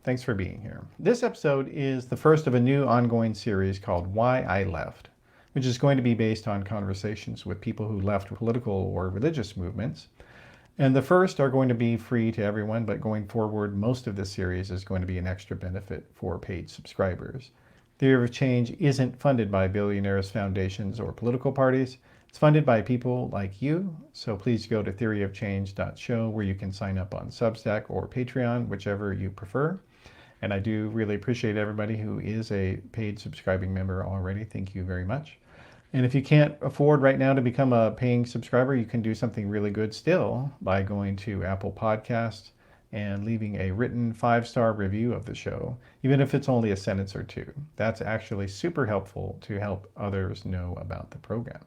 Thanks for being here. This episode is the first of a new ongoing series called Why I Left, which is going to be based on conversations with people who left political or religious movements. And the first are going to be free to everyone, but going forward, most of this series is going to be an extra benefit for paid subscribers. Theory of Change isn't funded by billionaires, foundations, or political parties. It's funded by people like you, so please go to theoryofchange.show where you can sign up on Substack or Patreon, whichever you prefer. And I do really appreciate everybody who is a paid subscribing member already. Thank you very much. And if you can't afford right now to become a paying subscriber, you can do something really good still by going to Apple Podcasts and leaving a written 5-star review of the show, even if it's only a sentence or two. That's actually super helpful to help others know about the program.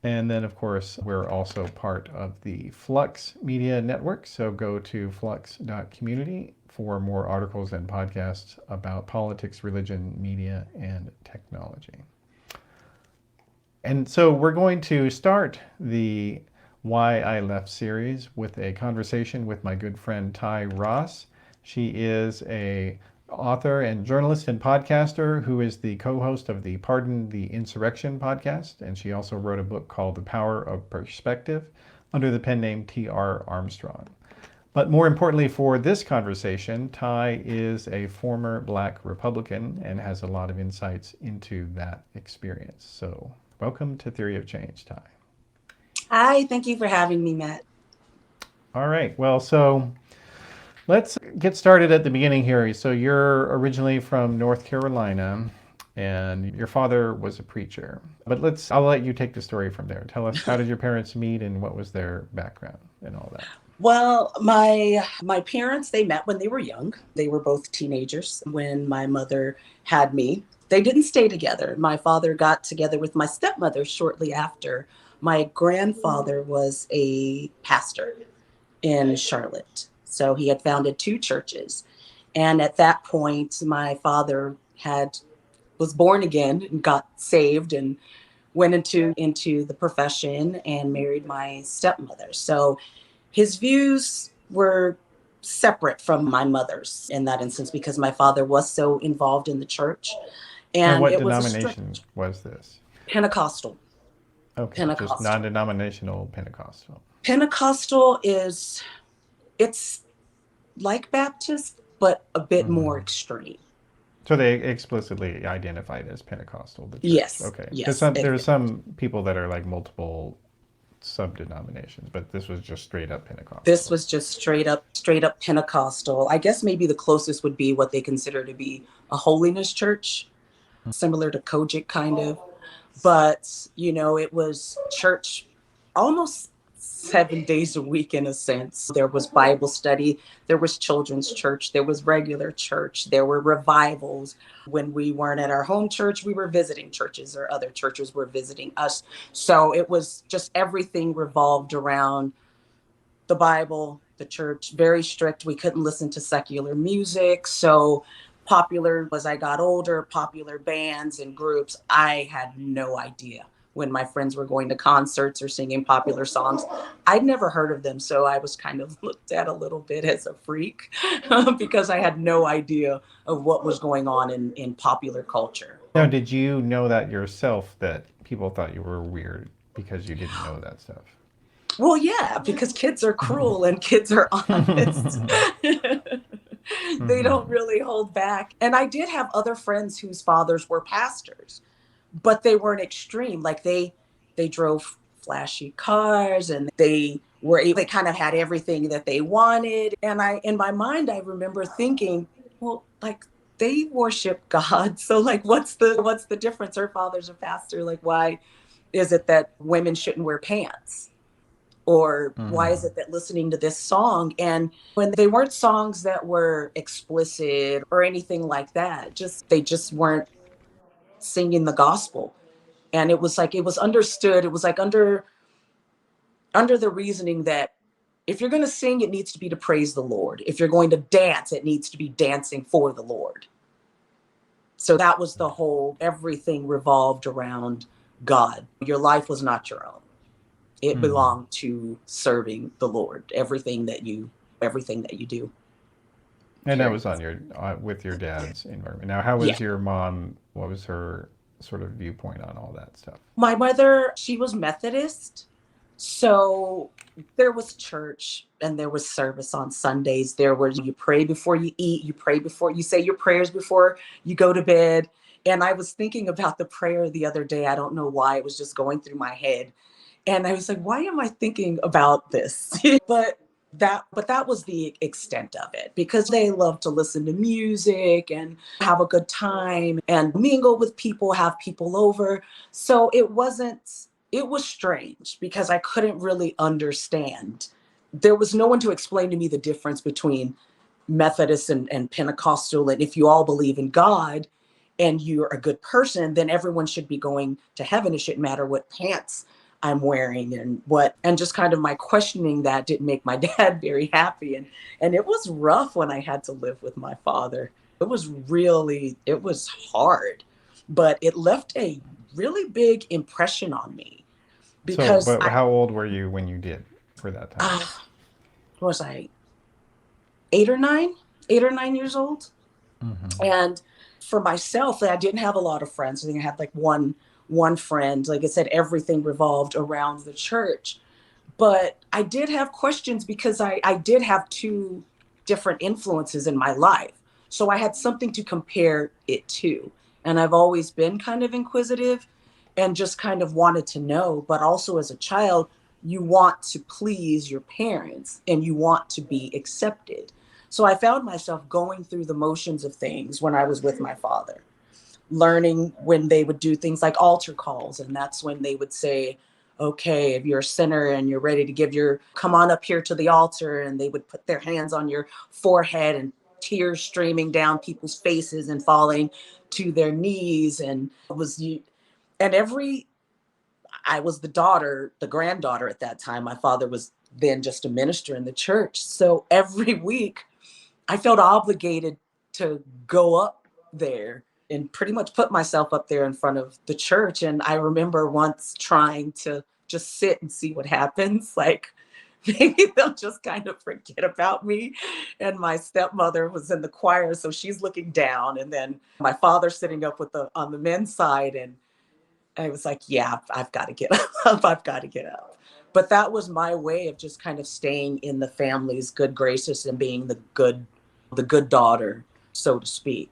And then, of course, we're also part of the Flux Media Network. So go to flux.community for more articles and podcasts about politics, religion, media, and technology. And so we're going to start the Why I Left series with a conversation with my good friend Ty Ross. She is a author and journalist and podcaster who is the co-host of the Pardon the Insurrection podcast, and she also wrote a book called The Power of Perspective under the pen name TR Armstrong. But more importantly for this conversation, Ty is a former Black Republican and has a lot of insights into that experience. So welcome to Theory of Change, Ty. Hi, thank you for having me, Matt. All right, well, so let's get started at the beginning here. So you're originally from North Carolina and your father was a preacher. But I'll let you take the story from there. Tell us, how did your parents meet and what was their background and all that? Well, my parents, they met when they were young. They were both teenagers when my mother had me. They didn't stay together. My father got together with my stepmother shortly after. My grandfather was a pastor in Charlotte. So he had founded 2 churches. And at that point, my father was born again and got saved and went into the profession and married my stepmother. So his views were separate from my mother's in that instance because my father was so involved in the church. And And what it was a denomination was this? Pentecostal. Okay, just Pentecostal. non-denominational Pentecostal. Pentecostal it's like Baptist, but a bit more extreme. So they explicitly identified as Pentecostal, the church. Yes. Okay. Yes. There's some people that are like multiple sub-denominations, but this was just straight up Pentecostal. This was just straight up Pentecostal. I guess maybe the closest would be what they consider to be a holiness church, similar to Kojic kind of. But, it was church almost 7 days a week in a sense. There was Bible study, there was children's church, there was regular church, there were revivals. When we weren't at our home church, we were visiting churches or other churches were visiting us. So it was just everything revolved around the Bible, the church, very strict. We couldn't listen to secular music. So popular, as I got older, popular bands and groups, I had no idea when my friends were going to concerts or singing popular songs. I'd never heard of them. So I was kind of looked at a little bit as a freak because I had no idea of what was going on in popular culture. Now, did you know that yourself, that people thought you were weird because you didn't know that stuff? Well, yeah, because kids are cruel and kids are honest. They don't really hold back. And I did have other friends whose fathers were pastors, but they weren't extreme. Like they drove flashy cars and they kind of had everything that they wanted. And in my mind, I remember thinking, well, like they worship God. So like, what's the difference? Her father's a pastor. Like, why is it that women shouldn't wear pants? Or why is it that listening to this song, and when they weren't songs that were explicit or anything like that, they just weren't singing the gospel. And it was understood. It was like under the reasoning that if you're going to sing, it needs to be to praise the Lord. If you're going to dance, it needs to be dancing for the Lord. So that was the whole, everything revolved around God. Your life was not your own. It belonged to serving the Lord, everything that you do. And that was parents. on your with your dad's environment. Now, how Yeah. was your mom? What was her sort of viewpoint on all that stuff? My mother, she was Methodist. So there was church and there was service on Sundays. There were, you pray before you eat, you pray before you say your prayers before you go to bed. And I was thinking about the prayer the other day. I don't know why, it was just going through my head. And I was like, why am I thinking about this? but that was the extent of it, because they love to listen to music and have a good time and mingle with people, have people over. So it was strange because I couldn't really understand. There was no one to explain to me the difference between Methodist and Pentecostal. And if you all believe in God and you're a good person, then everyone should be going to heaven. It shouldn't matter what pants I'm wearing and just kind of my questioning that didn't make my dad very happy. And it was rough when I had to live with my father. It was hard, but it left a really big impression on me So, because but how old were you when you did for that time? uh, was I 8 or 9, 8 or 9 years old. Mm-hmm. And for myself, I didn't have a lot of friends. I think I had like one friend. Like I said, everything revolved around the church. But I did have questions because I did have two different influences in my life. So I had something to compare it to. And I've always been kind of inquisitive and just kind of wanted to know. But also as a child, you want to please your parents and you want to be accepted. So I found myself going through the motions of things when I was with my father, learning when they would do things like altar calls. And that's when they would say, okay, if you're a sinner and you're ready to come on up here to the altar. And they would put their hands on your forehead and tears streaming down people's faces and falling to their knees. And it was you. And I was the granddaughter at that time. My father was then just a minister in the church. So every week I felt obligated to go up there and pretty much put myself up there in front of the church. And I remember once trying to just sit and see what happens. Like maybe they'll just kind of forget about me. And my stepmother was in the choir, so she's looking down. And then my father sitting up on the men's side. And I was like, yeah, I've got to get up. I've got to get up. But that was my way of just kind of staying in the family's good graces and being the good daughter, so to speak.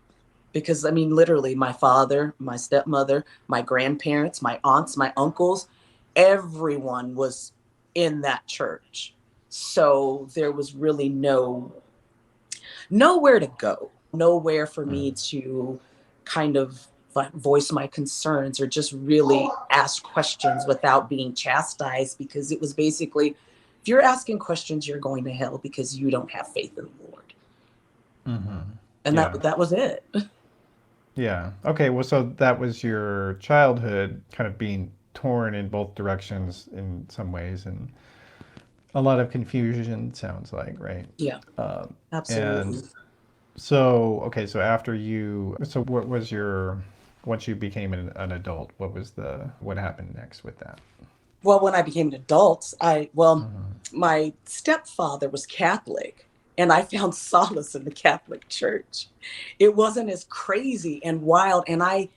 Because I mean, literally, my father, my stepmother, my grandparents, my aunts, my uncles, everyone was in that church. So there was really nowhere to go, nowhere for me to kind of like voice my concerns or just really ask questions without being chastised, because it was basically, if you're asking questions, you're going to hell because you don't have faith in the Lord. Mm-hmm. And Yeah. that was it. Yeah. Okay. Well, so that was your childhood kind of being torn in both directions in some ways, and a lot of confusion, sounds like, right? Yeah, And absolutely. so, okay, so what was once you became an adult, what happened next with that? Well, when I became an adult, Mm-hmm. my stepfather was Catholic, and I found solace in the Catholic Church. It wasn't as crazy and wild, and I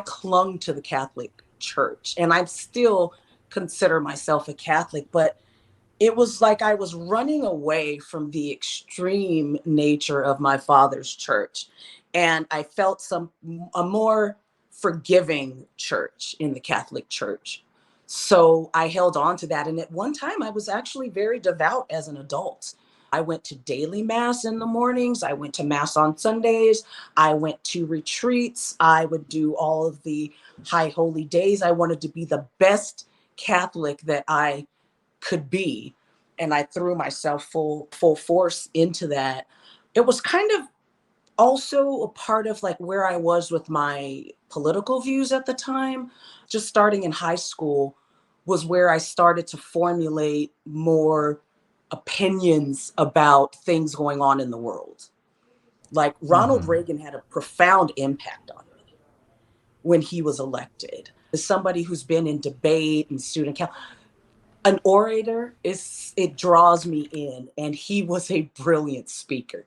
clung to the Catholic Church, and I still consider myself a Catholic, but it was like I was running away from the extreme nature of my father's church. And I felt a more forgiving church in the Catholic Church. So I held on to that. And at one time, I was actually very devout as an adult. I went to daily mass in the mornings. I went to mass on Sundays. I went to retreats. I would do all of the high holy days. I wanted to be the best Catholic that I could be, and I threw myself full force into that. It was kind of also a part of like where I was with my political views at the time. Just starting in high school was where I started to formulate more opinions about things going on in the world. Like Ronald Mm-hmm. Reagan had a profound impact on me when he was elected. As somebody who's been in debate and student council, an orator, it draws me in, and he was a brilliant speaker.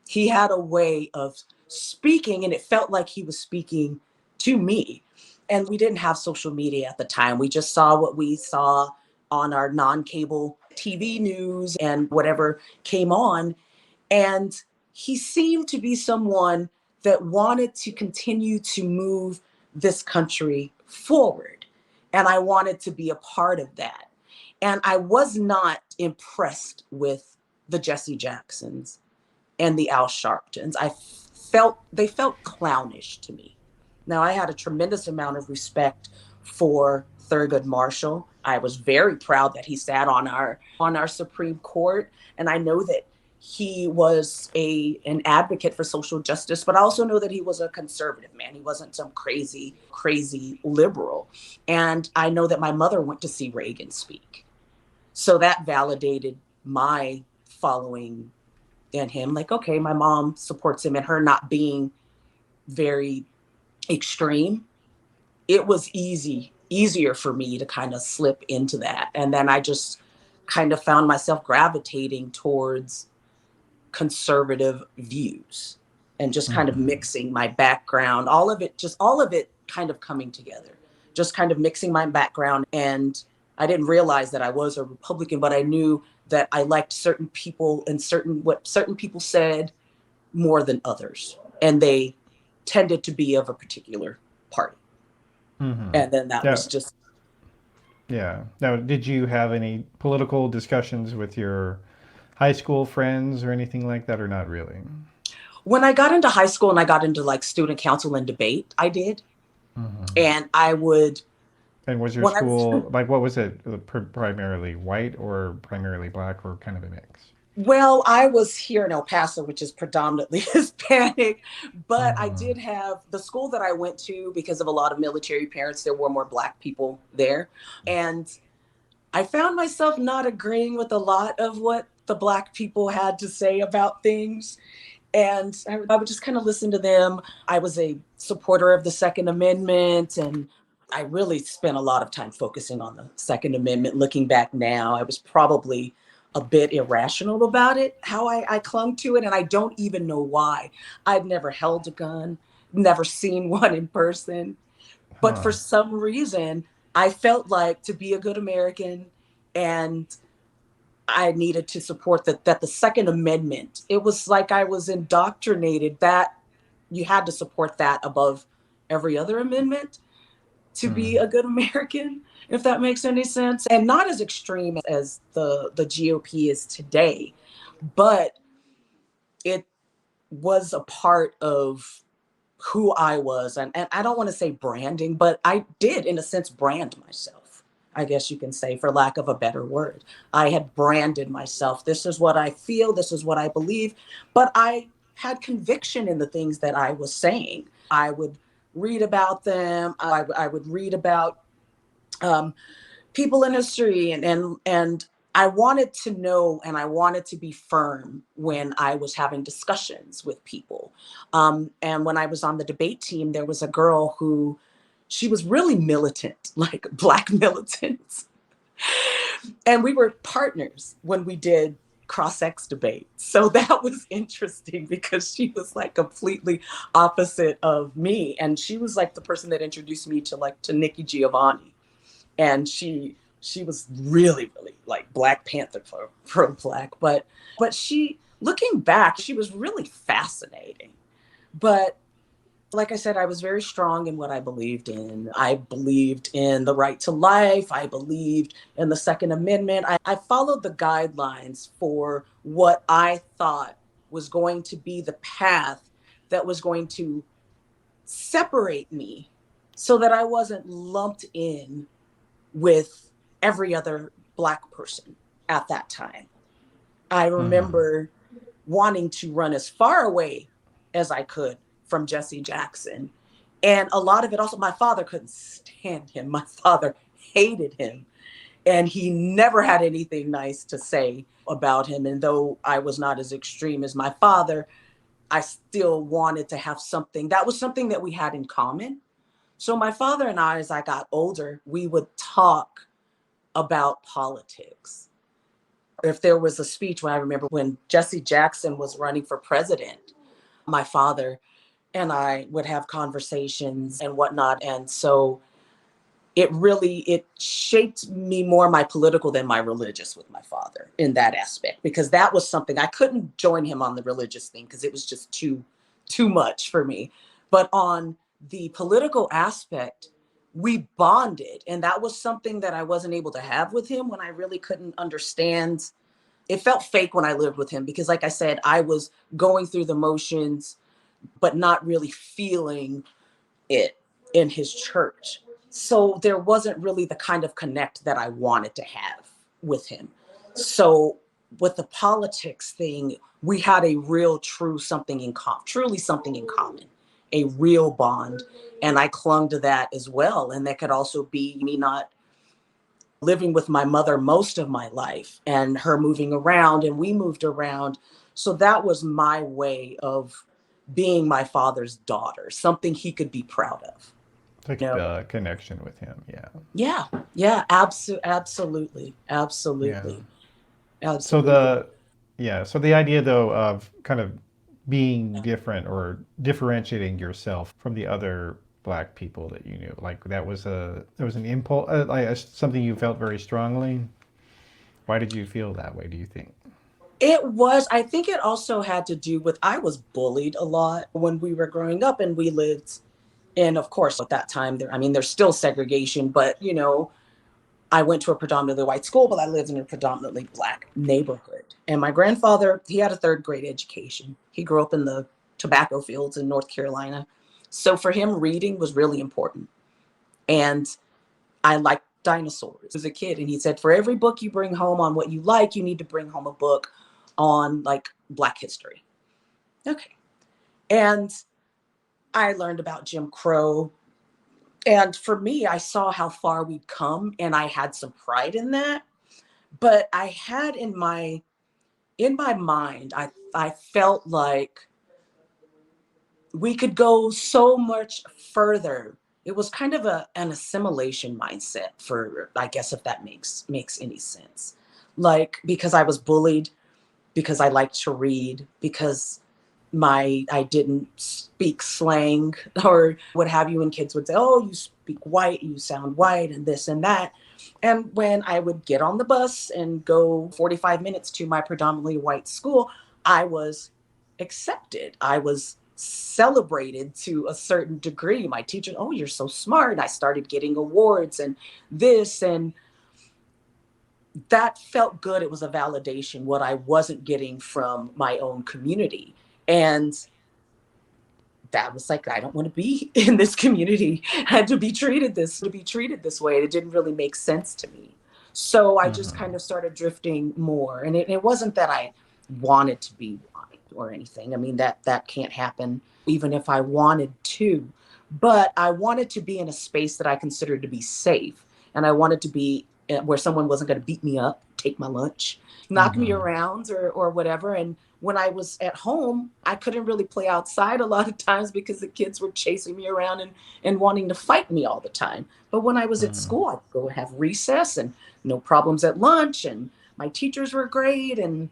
he had a way of speaking, and it felt like he was speaking to me. And we didn't have social media at the time. We just saw what we saw on our non-cable TV news and whatever came on. And he seemed to be someone that wanted to continue to move this country forward. And I wanted to be a part of that. And I was not impressed with the Jesse Jacksons and the Al Sharptons. They felt clownish to me. Now, I had a tremendous amount of respect for Thurgood Marshall. I was very proud that he sat on our Supreme Court, and I know that he was an advocate for social justice, but I also know that he was a conservative man. He wasn't some crazy liberal. And I know that my mother went to see Reagan speak. So that validated my following in him. Like, okay, my mom supports him, and her not being very extreme, it was easier for me to kind of slip into that. And then I just kind of found myself gravitating towards conservative views and just kind of mixing my background, all of it kind of coming together, just kind of mixing my background. And I didn't realize that I was a Republican, but I knew that I liked certain people and what certain people said more than others. And they tended to be of a particular party. And then that was just. Yeah. Now, did you have any political discussions with your high school friends or anything like that, or not really? When I got into high school and I got into like student council and debate, I did. And I would. And was your school, like, what was it, primarily white or primarily black, or kind of a mix? Well, I was here in El Paso, which is predominantly Hispanic, but I did have the school that I went to, because of a lot of military parents, there were more Black people there. And I found myself not agreeing with a lot of what the Black people had to say about things. And I would just kind of listen to them. I was a supporter of the Second Amendment, and I really spent a lot of time focusing on the Second Amendment. Looking back now, I was probably a bit irrational about it, how I clung to it. And I don't even know why. I'd never held a gun, never seen one in person. But for some reason, I felt like, to be a good American, and I needed to support that the Second Amendment, it was like I was indoctrinated that you had to support that above every other amendment to be a good American, if that makes any sense. And not as extreme as the GOP is today, but it was a part of who I was. And I don't want to say branding, but I did, in a sense, brand myself, I guess you can say, for lack of a better word. I had branded myself. This is what I feel. This is what I believe. But I had conviction in the things that I was saying. I would read about them. I would read about people in history, and I wanted to know, and I wanted to be firm when I was having discussions with people. And when I was on the debate team, there was a girl who, she was really militant, like Black militant. And we were partners when we did cross-ex debate. So that was interesting, because she was like completely opposite of me. And she was like the person that introduced me to Nikki Giovanni. And she was really like Black Panther pro-Black. But she, looking back, she was really fascinating. But like I said, I was very strong in what I believed in. I believed in the right to life. I believed in the Second Amendment. I followed the guidelines for what I thought was going to be the path that was going to separate me, so that I wasn't lumped in with every other Black person at that time. I remember wanting to run as far away as I could from Jesse Jackson. And a lot of it also, my father couldn't stand him. My father hated him. And he never had anything nice to say about him. And though I was not as extreme as my father, I still wanted to have something. That was something that we had in common. So my father and I, as I got older, we would talk about politics. If there was a speech, when I remember when Jesse Jackson was running for president, my father and I would have conversations and whatnot. And so it shaped me more my political than my religious with my father in that aspect, because that was something I couldn't join him on the religious thing because it was just too much for me. But on the political aspect, we bonded, and that was something that I wasn't able to have with him when I really couldn't understand. It felt fake when I lived with him because, like I said, I was going through the motions but not really feeling it in his church. So there wasn't really the kind of connect that I wanted to have with him. So with the politics thing, we had a real, true something in common, truly something in common, a real bond. And I clung to that as well. And that could also be me not living with my mother most of my life and her moving around, and we moved around. So that was my way of being my father's daughter, something he could be proud of. Like You know? the connection with him. Yeah. Yeah, absolutely, Yeah. absolutely, So absolutely. the idea though of kind of being different or differentiating yourself from the other black people that you knew, like that was an impulse, something you felt very strongly. Why did you feel that way, do you think? It was, I think it also had to do with I was bullied a lot when we were growing up, and we lived in, of course, at that time, there, I mean, there's still segregation, but I went to a predominantly white school, but I lived in a predominantly black neighborhood. And my grandfather, he had a third grade education. He grew up in the tobacco fields in North Carolina. So for him, reading was really important. And I liked dinosaurs as a kid. And he said, for every book you bring home on what you like, you need to bring home a book on like Black history. Okay. And I learned about Jim Crow. And for me, I saw how far we'd come, and I had some pride in that. But I had in my mind, I felt like we could go so much further. It was kind of an assimilation mindset, for, I guess, if that makes any sense. Like, because I was bullied, because I liked to read, because I didn't speak slang or what have you, and kids would say, oh, you speak white, you sound white, and this and that. And when I would get on the bus and go 45 minutes to my predominantly white school, I was accepted. I was celebrated to a certain degree. My teacher, oh, you're so smart. I started getting awards and this, and that felt good. It was a validation, what I wasn't getting from my own community. And that was like, I don't want to be in this community and to be treated this way. It didn't really make sense to me. So I just kind Hmm. of started drifting more. And it wasn't that I wanted to be white or anything. I mean, that can't happen even if I wanted to. But I wanted to be in a space that I considered to be safe. And I wanted to be where someone wasn't going to beat me up, take my lunch, knock me Hmm. around or whatever. And when I was at home, I couldn't really play outside a lot of times because the kids were chasing me around and wanting to fight me all the time. But when I was at Hmm. school, I'd go have recess and no problems at lunch. And my teachers were great and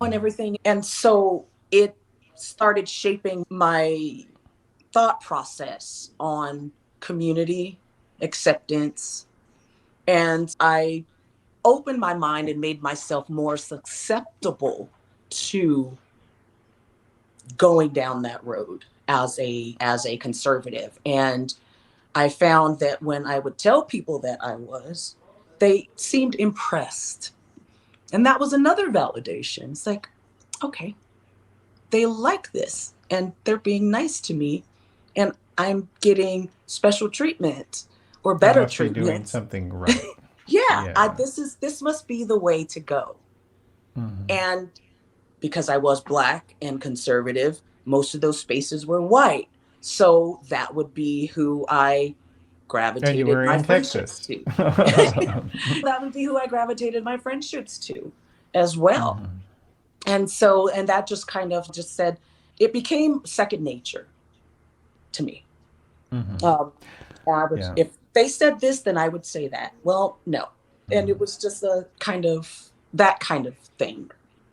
everything. And so it started shaping my thought process on community, acceptance. And I opened my mind and made myself more susceptible to going down that road as a conservative. And I found that when I would tell people that I was, they seemed impressed. And that was another validation. It's like, okay, they like this and they're being nice to me, and I'm getting special treatment or I better must be doing treatment. something right. Yeah, Yeah. this must be the way to go. Hmm. And because I was black and conservative, most of those spaces were white. So that would be who I And you gravitated were my in friendships Texas. to. That would be who I gravitated my friendships to as well. Hmm. And so, and that just kind of just said, it became second nature to me. Hmm. Um, I would, Yeah. if they said this, then I would say that. Well, no. And it Hmm. was just a kind of that kind of thing.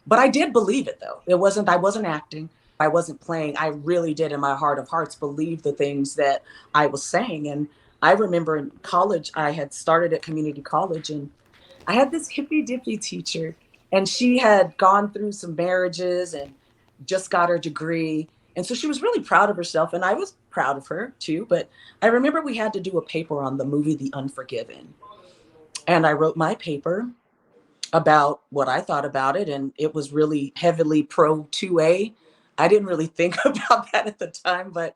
But I did believe it though. I wasn't acting. I wasn't playing. I really did in my heart of hearts believe the things that I was saying. And I remember in college, I had started at community college, and I had this hippy dippy teacher, and she had gone through some marriages and just got her degree. And so she was really proud of herself, and I was proud of her too. But I remember we had to do a paper on the movie The Unforgiven. And I wrote my paper about what I thought about it, and it was really heavily pro 2A. I didn't really think about that at the time, but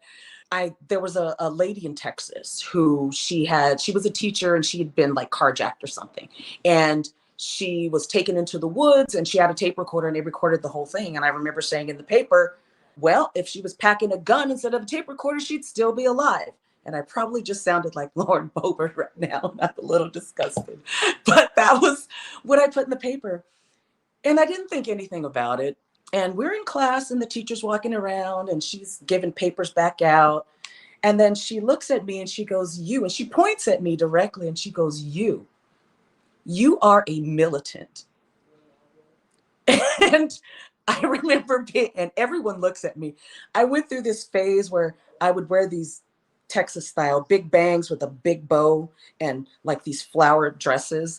there was a lady in Texas who she was a teacher, and she had been like carjacked or something. And she was taken into the woods, and she had a tape recorder, and they recorded the whole thing. And I remember saying in the paper, well, if she was packing a gun instead of a tape recorder, she'd still be alive. And I probably just sounded like Lauren Boebert right now. I'm a little disgusted. But that was what I put in the paper. And I didn't think anything about it. And we're in class, and the teacher's walking around, and she's giving papers back out. And then she looks at me and she goes, you, and she points at me directly, and she goes, you are a militant. And I remember and everyone looks at me. I went through this phase where I would wear these Texas style big bangs with a big bow and like these flower dresses,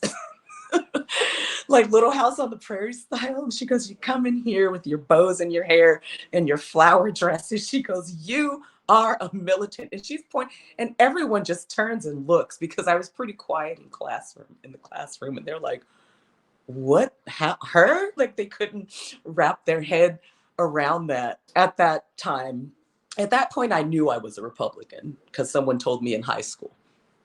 like Little House on the Prairie style. And she goes, you come in here with your bows in your hair and your flower dresses. She goes, you are a militant. And she's pointing, and everyone just turns and looks, because I was pretty quiet in the classroom. And they're like, what, how, her? Like they couldn't wrap their head around that at that time. At that point, I knew I was a Republican because someone told me in high school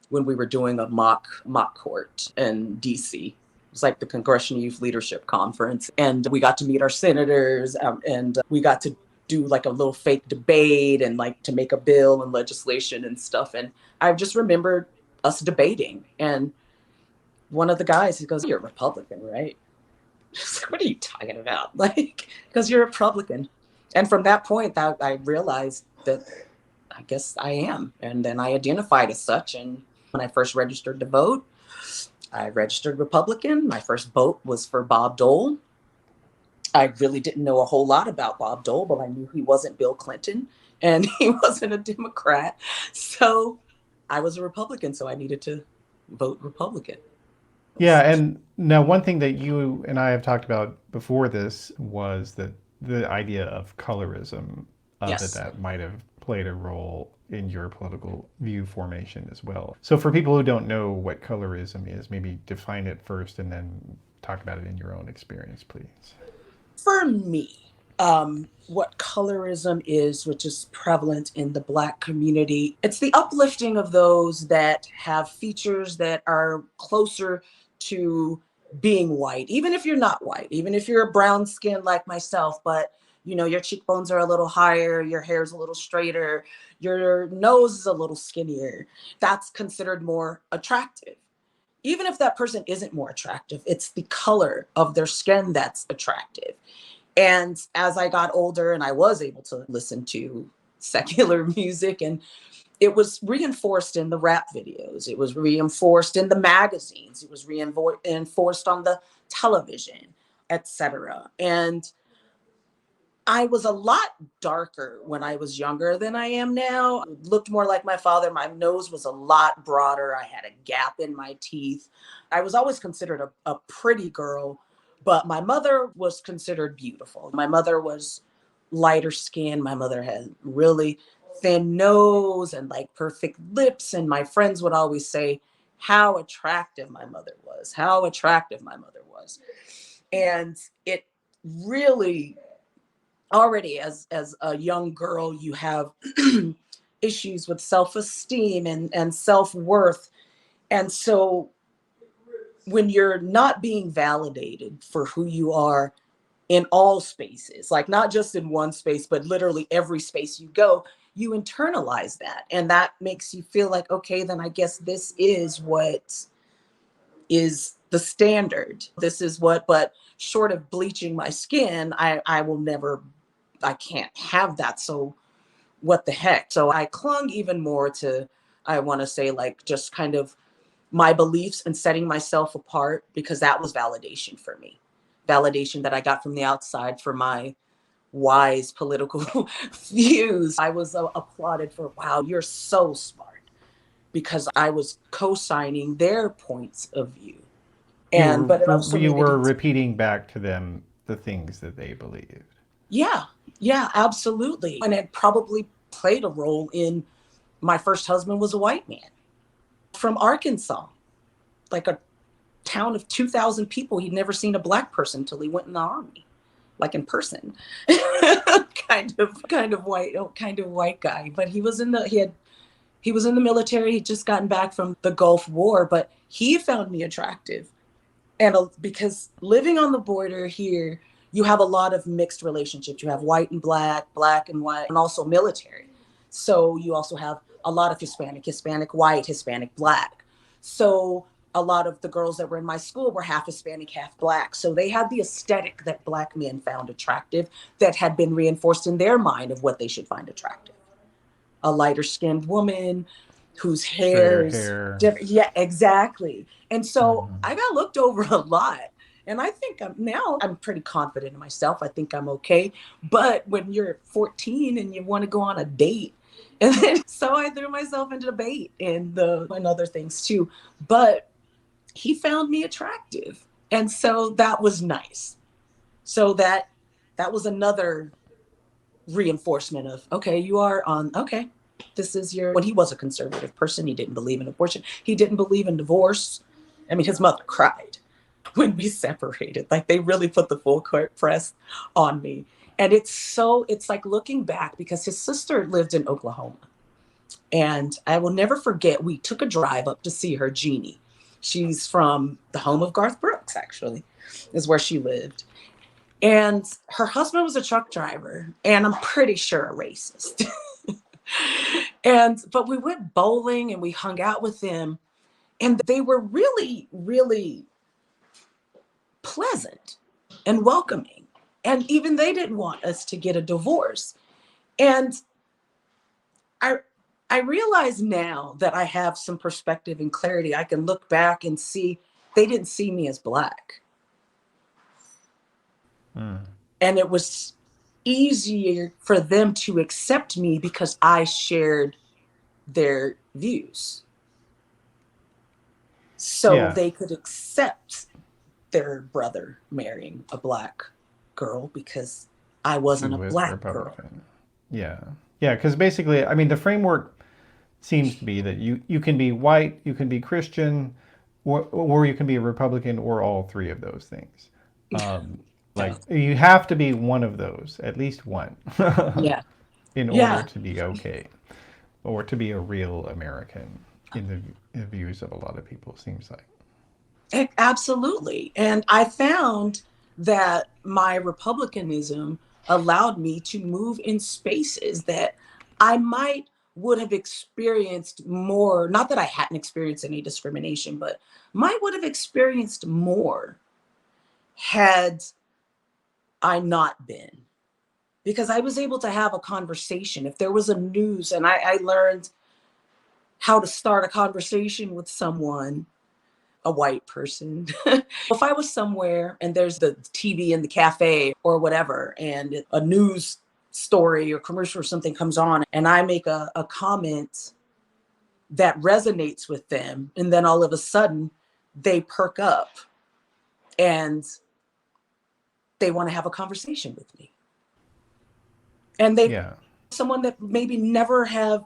when we were doing a mock court in DC. It was like the Congressional Youth Leadership Conference. And we got to meet our senators, and we got to do like a little fake debate and like to make a bill and legislation and stuff. And I just remembered us debating. And one of the guys, he goes, you're a Republican, right? What are you talking about? Like, because you're a Republican. And from that point, I realized that I guess I am. And then I identified as such. And when I first registered to vote, I registered Republican. My first vote was for Bob Dole. I really didn't know a whole lot about Bob Dole, but I knew he wasn't Bill Clinton and he wasn't a Democrat. So I was a Republican, so I needed to vote Republican. Yeah, and now one thing that you and I have talked about before this was that the idea of colorism, Yes. that might have played a role in your political view formation as well. So for people who don't know what colorism is, maybe define it first and then talk about it in your own experience, please. For me, what colorism is, which is prevalent in the Black community, it's the uplifting of those that have features that are closer to being white, even if you're not white, even if you're a brown skin like myself, but you know, your cheekbones are a little higher, your hair's a little straighter, your nose is a little skinnier. That's considered more attractive. Even if that person isn't more attractive, it's the color of their skin that's attractive. And as I got older and I was able to listen to secular music, and it was reinforced in the rap videos, it was reinforced in the magazines, it was reinforced on the television, etc. And I was a lot darker when I was younger than I am now. I looked more like my father. My nose was a lot broader. I had a gap in my teeth. I was always considered a pretty girl, but my mother was considered beautiful. My mother was lighter skin. My mother had really thin nose and like perfect lips. And my friends would always say how attractive my mother was, how attractive my mother was. And it really, already as a young girl, you have issues with self-esteem and self-worth. And so when you're not being validated for who you are in all spaces, like not just in one space, but literally every space you go, you internalize that. And that makes you feel like, okay, then I guess this is what is the standard. This is what, but short of bleaching my skin, I will never, I can't have that. So what the heck? So I clung even more to, I want to say, like just kind of my beliefs and setting myself apart, because that was validation for me. validation that I got from the outside for my wise political views. I was applauded for, wow, you're so smart, because I was co-signing their points of view. And but it also You made it were easy. repeating back to them the things that they believed. Yeah, yeah, absolutely. And it probably played a role in my first husband was a white man from Arkansas, like a town of 2,000 people. He'd never seen a black person until he went in the army, like in person. Kind of white guy. But he was in the military. He'd just gotten back from the Gulf War, but he found me attractive. And because living on the border here, you have a lot of mixed relationships. You have white and black, black and white, and also military. So you also have a lot of Hispanic white, Hispanic black. So a lot of the girls that were in my school were half Hispanic, half black. So they had the aesthetic that black men found attractive that had been reinforced in their mind of what they should find attractive. A lighter skinned woman whose hair Straighter is hair. different. Yeah, exactly. And so Mm-hmm. I got looked over a lot. And I think I'm pretty confident in myself. I think I'm okay. But when you're 14 and you want to go on a date, and then so I threw myself into the bait and other things too. But he found me attractive. And so that was nice. So that was another reinforcement of, okay, you are on, okay, this is your, when he was a conservative person, he didn't believe in abortion. He didn't believe in divorce. I mean, his mother cried when we separated. Like, they really put the full court press on me. And it's like looking back, because his sister lived in Oklahoma. And I will never forget, we took a drive up to see her, Jeannie. She's from the home of Garth Brooks, actually, is where she lived. And her husband was a truck driver, and I'm pretty sure a racist. But we went bowling and we hung out with them, and they were really, really pleasant and welcoming. And even they didn't want us to get a divorce. And I I realize now that I have some perspective and clarity. I can look back and see they didn't see me as black. Mm. And it was easier for them to accept me because I shared their views. So Yeah. they could accept their brother marrying a black girl because I wasn't Who a was black girl. Republican? Yeah. Yeah, because basically, I mean, the framework seems to be that you can be white, you can be Christian, or you can be a Republican, or all three of those things. Um, Yeah. like you have to be one of those, at least one, Yeah. in order Yeah. to be okay, or to be a real American in the views of a lot of people. Seems like. Absolutely. And I found that my Republicanism allowed me to move in spaces that I might would have experienced more, not that I hadn't experienced any discrimination, but might would have experienced more had I not been. Because I was able to have a conversation. If there was a news, and I learned how to start a conversation with someone, a white person. If I was somewhere and there's the TV in the cafe or whatever, and a news story or commercial or something comes on, and I make a comment that resonates with them, and then all of a sudden they perk up and they want to have a conversation with me. And they, Yeah. someone that maybe never have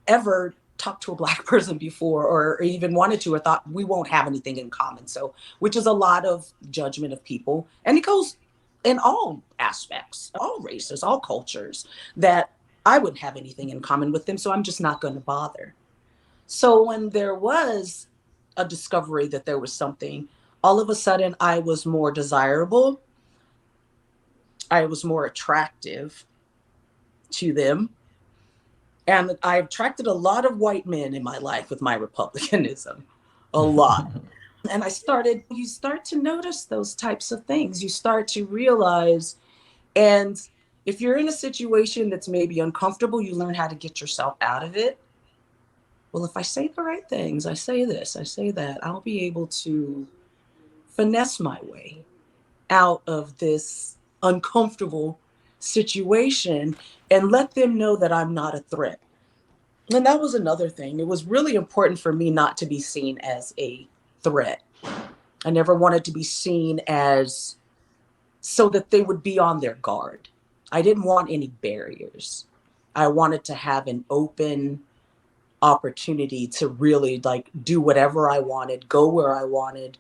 ever talked to a black person before, or even wanted to, or thought we won't have anything in common. So, which is a lot of judgment of people. And it goes in all aspects, all races, all cultures, that I wouldn't have anything in common with them. So I'm just not going to bother. So when there was a discovery that there was something, all of a sudden I was more desirable. I was more attractive to them. And I attracted a lot of white men in my life with my Republicanism, a lot. And you start to notice those types of things. You start to realize, and if you're in a situation that's maybe uncomfortable, you learn how to get yourself out of it. Well, if I say the right things, I say this, I say that, I'll be able to finesse my way out of this uncomfortable situation and let them know that I'm not a threat. And that was another thing. It was really important for me not to be seen as a threat. I never wanted to be seen as so that they would be on their guard. I didn't want any barriers. I wanted to have an open opportunity to really like do whatever I wanted, go where I wanted,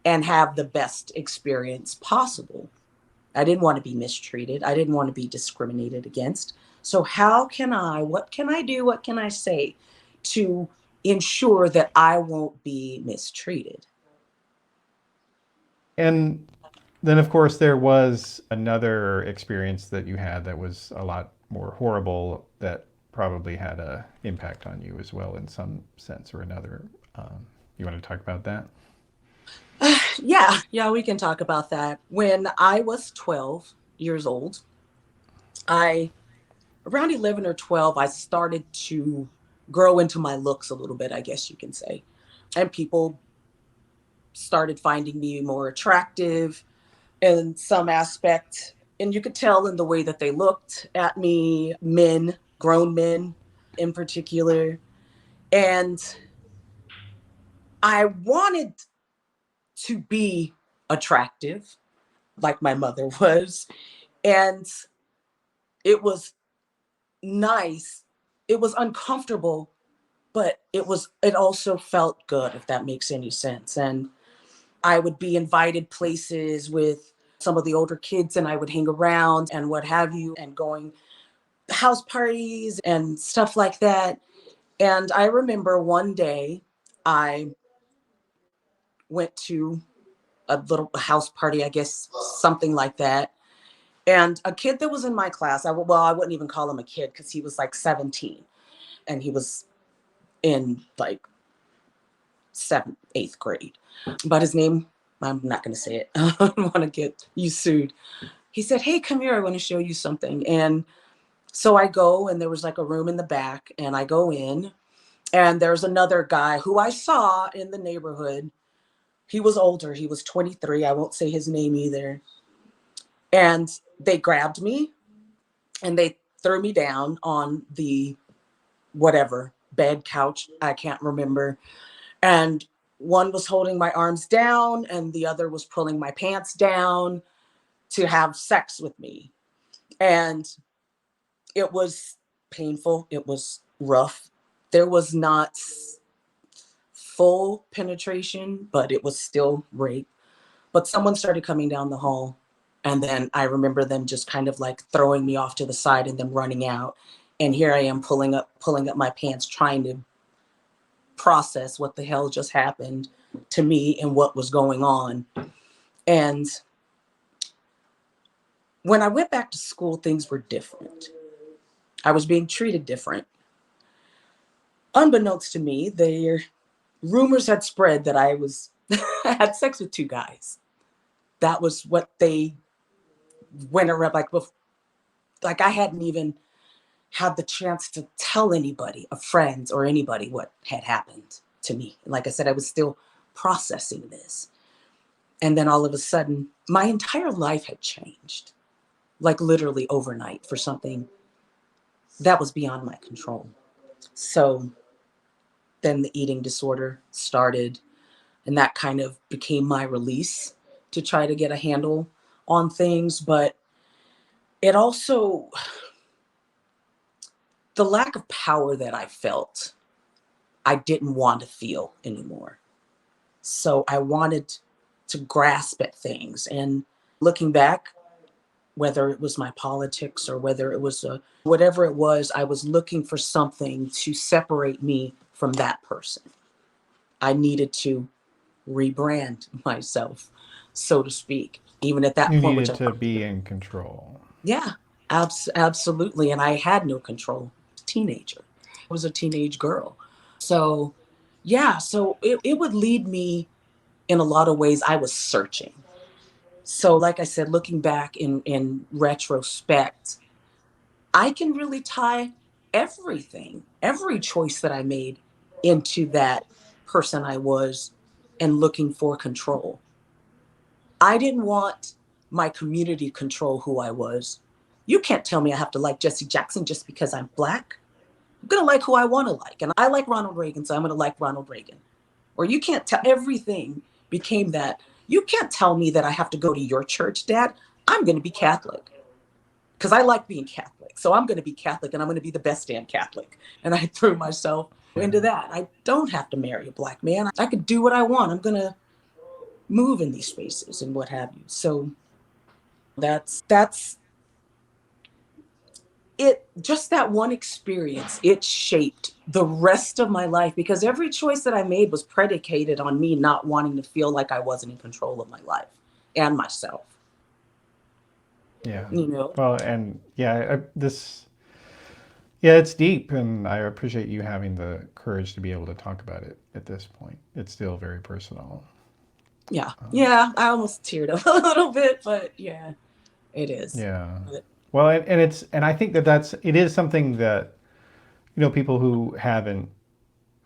and have the best experience possible. I didn't want to be mistreated. I didn't want to be discriminated against. So, what can I do? What can I say to ensure that I won't be mistreated? And then, of course, there was another experience that you had that was a lot more horrible that probably had a impact on you as well in some sense or another. You want to talk about that? Yeah, we can talk about that. When I was 12 years old, I, around 11 or 12, I started to grow into my looks a little bit, I guess you can say. And people started finding me more attractive in some aspect. And you could tell in the way that they looked at me, men, grown men in particular. And I wanted to be attractive like my mother was. And it was nice. It was uncomfortable, but it also felt good, if that makes any sense. And I would be invited places with some of the older kids and I would hang around and what have you and going house parties and stuff like that. And I remember one day I went to a little house party, I guess, something like that. And a kid that was in my class, I wouldn't even call him a kid because he was like 17 and he was in like seventh, eighth grade. But his name, I'm not going to say it. I don't want to get you sued. He said, "Hey, come here. I want to show you something." And so I go, and there was like a room in the back, and I go in, and there's another guy who I saw in the neighborhood. He was older. He was 23. I won't say his name either. And they grabbed me and they threw me down on the whatever bed, couch, I can't remember. And one was holding my arms down and the other was pulling my pants down to have sex with me. And it was painful. It was rough. There was not full penetration, but it was still rape. But someone started coming down the hall. And then I remember them just kind of like throwing me off to the side and them running out. And here I am pulling up my pants, trying to process what the hell just happened to me and what was going on. And when I went back to school, things were different. I was being treated different. Unbeknownst to me, the rumors had spread that I was had sex with two guys. That was what they went around like I hadn't even had the chance to tell anybody, a friend or anybody, what had happened to me. Like I said, I was still processing this. And then all of a sudden, my entire life had changed, like literally overnight for something that was beyond my control. So then the eating disorder started, and that kind of became my release to try to get a handle on things. But it also, the lack of power that I felt, I didn't want to feel anymore. So I wanted to grasp at things. And looking back, whether it was my politics or whether it was whatever it was, I was looking for something to separate me from that person. I needed to rebrand myself, so to speak, even at that You point, which needed I, to be in control. yeah, absolutely. And I had no control. Teenager. I was a teenage girl. So, yeah, so it would lead me in a lot of ways. I was searching. So, like I said, looking back in retrospect, I can really tie everything, every choice that I made into that person I was and looking for control. I didn't want my community to control who I was. You can't tell me I have to like Jesse Jackson just because I'm Black. I'm going to like who I want to like. And I like Ronald Reagan, so I'm going to like Ronald Reagan. Or you can't tell, everything became that. You can't tell me that I have to go to your church, Dad. I'm going to be Catholic because I like being Catholic. So I'm going to be Catholic and I'm going to be the best damn Catholic. And I threw myself into that. I don't have to marry a Black man. I could do what I want. I'm going to move in these spaces and what have you. So that's it. Just that one experience, it shaped the rest of my life, because every choice that I made was predicated on me not wanting to feel like I wasn't in control of my life and myself. Yeah. You know? Well, and yeah, it's deep, and I appreciate you having the courage to be able to talk about it at this point. It's still very personal. Yeah. Yeah. I almost teared up a little bit, but yeah, it is. Yeah. But Well, and I think it is something that, people who haven't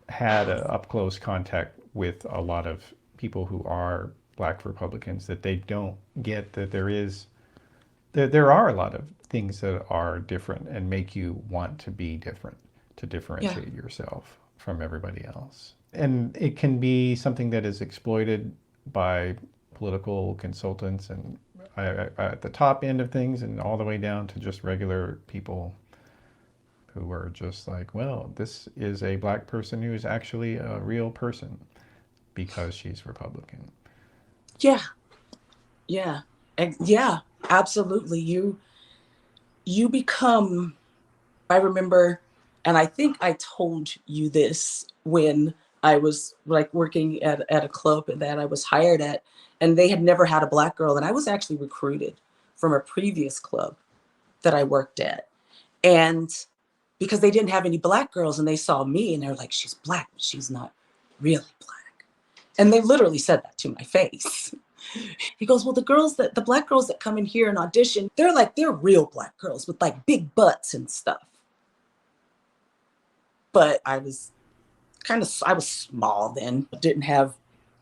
had a up close contact with a lot of people who are Black Republicans, that they don't get that there are a lot of things that are different and make you want to be different, to yeah. differentiate yourself from everybody else. And it can be something that is exploited by political consultants and at the top end of things, and all the way down to just regular people who are just like, well, this is a Black person who is actually a real person because she's Republican. Yeah. Yeah. And yeah, absolutely. You become, I remember, and I think I told you this when I was like working at a club that I was hired at, and they had never had a Black girl. And I was actually recruited from a previous club that I worked at. And because they didn't have any Black girls, and they saw me and they're like, she's Black, but she's not really Black. And they literally said that to my face. He goes, well, the Black girls that come in here and audition, they're real Black girls with like big butts and stuff. But I was small then, didn't have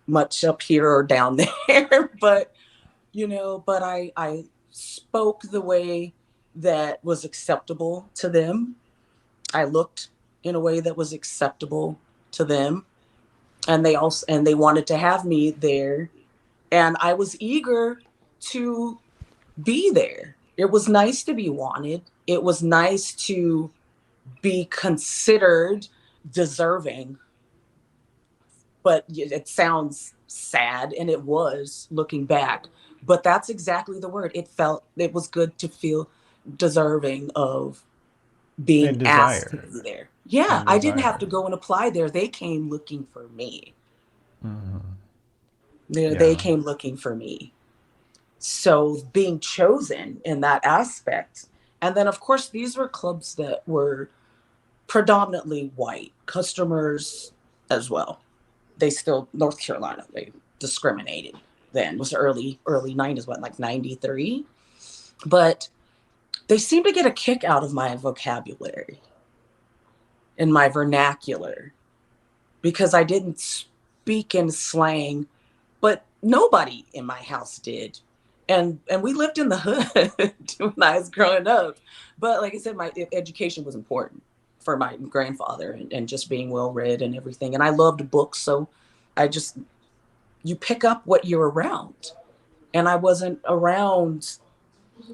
much up here or down there. But, but I spoke the way that was acceptable to them. I looked in a way that was acceptable to them. And they wanted to have me there. And I was eager to be there. It was nice to be wanted. It was nice to be considered deserving. But it sounds sad, and it was looking back. But that's exactly the word. It was good to feel deserving of being And asked to desire. be there. Yeah, And I didn't have desire. to go and apply there. They came looking for me. Mm-hmm. They Yeah. came looking for me. So being chosen in that aspect. And then, of course, these were clubs that were predominantly white customers as well. North Carolina, they discriminated then. It was early 90s, like 93. But they seemed to get a kick out of my vocabulary and my vernacular, because I didn't speak in slang, but nobody in my house did. And we lived in the hood when I was growing up. But like I said, my education was important for my grandfather, and just being well read and everything. And I loved books. So you pick up what you're around. And I wasn't around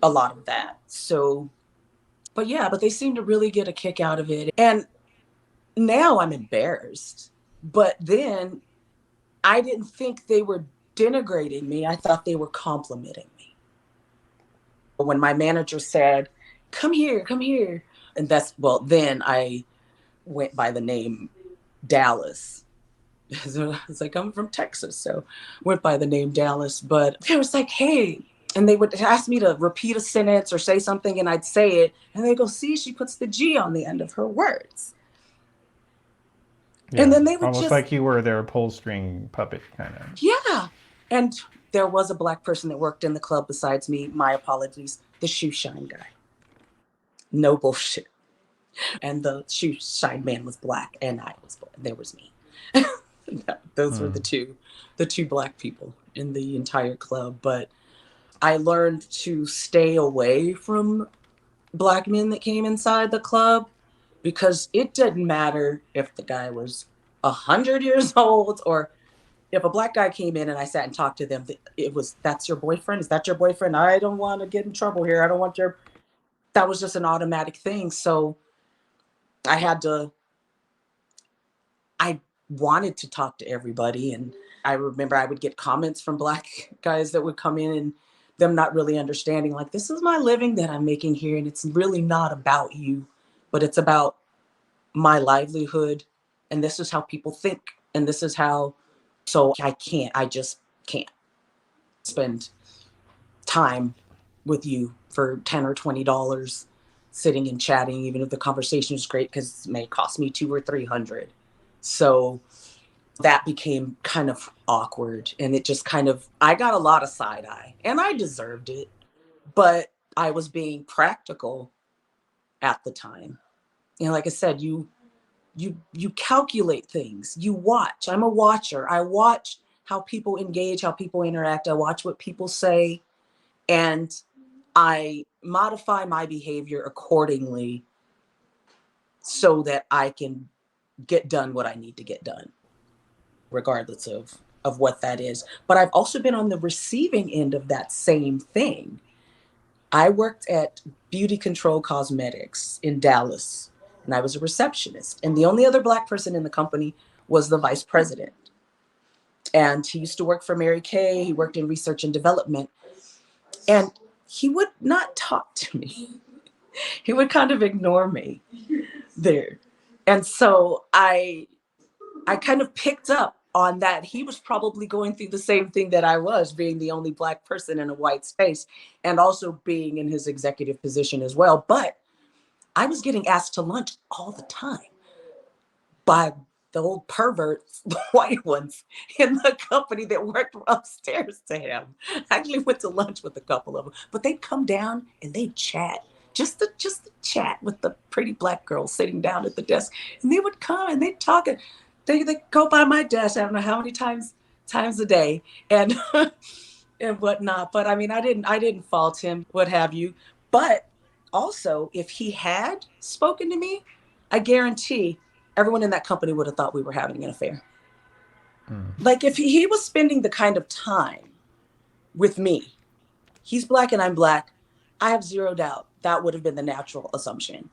a lot of that. So, but they seem to really get a kick out of it. And now I'm embarrassed. But then I didn't think they were denigrating me. I thought they were complimenting me. When my manager said, come here, come here. And then I went by the name Dallas. It's like, I'm from Texas, so went by the name Dallas. But it was like, hey, and they would ask me to repeat a sentence or say something, and I'd say it, and they go, see, she puts the G on the end of her words. And Yeah. then they would Almost like you were their pull string puppet, kind of. yeah. And there was a Black person that worked in the club besides me. My apologies. The shoe shine guy. No bullshit. And the shoe shine man was Black, and I was Black. There was me. Those were the two Black people in the entire club, but I learned to stay away from Black men that came inside the club because it didn't matter if the guy was 100 years old or if a Black guy came in and I sat and talked to them. It was, that's your boyfriend? Is that your boyfriend? I don't want to get in trouble here. I don't want your, that was just an automatic thing. So I had to, I wanted to talk to everybody. And I remember I would get comments from Black guys that would come in and them not really understanding, like, this is my living that I'm making here. And it's really not about you, but it's about my livelihood. And this is how people think. And this is how, so I just can't spend time with you for $10 or $20 sitting and chatting, even if the conversation is great, because it may cost me $200 or $300. So that became kind of awkward. And it just kind of, I got a lot of side eye and I deserved it, but I was being practical at the time. You know, like I said, you calculate things, you watch. I'm a watcher. I watch how people engage, how people interact. I watch what people say, and I modify my behavior accordingly so that I can get done what I need to get done, regardless of what that is. But I've also been on the receiving end of that same thing. I worked at Beauty Control Cosmetics in Dallas, and I was a receptionist. And the only other Black person in the company was the vice president. And he used to work for Mary Kay. He worked in research and development. And he would not talk to me. He would kind of ignore me there. And so I kind of picked up on that. He was probably going through the same thing that I was, being the only Black person in a white space and also being in his executive position as well. But I was getting asked to lunch all the time by the old perverts, the white ones in the company that worked upstairs to him. I actually went to lunch with a couple of them, but they'd come down and they'd chat, just to chat with the pretty Black girl sitting down at the desk. And they would come and they'd talk, and they go by my desk, I don't know how many times a day, and and whatnot. But I mean, I didn't fault him, what have you. But also, if he had spoken to me, I guarantee everyone in that company would have thought we were having an affair. Like, if he was spending the kind of time with me, he's Black and I'm Black, I have zero doubt that would have been the natural assumption.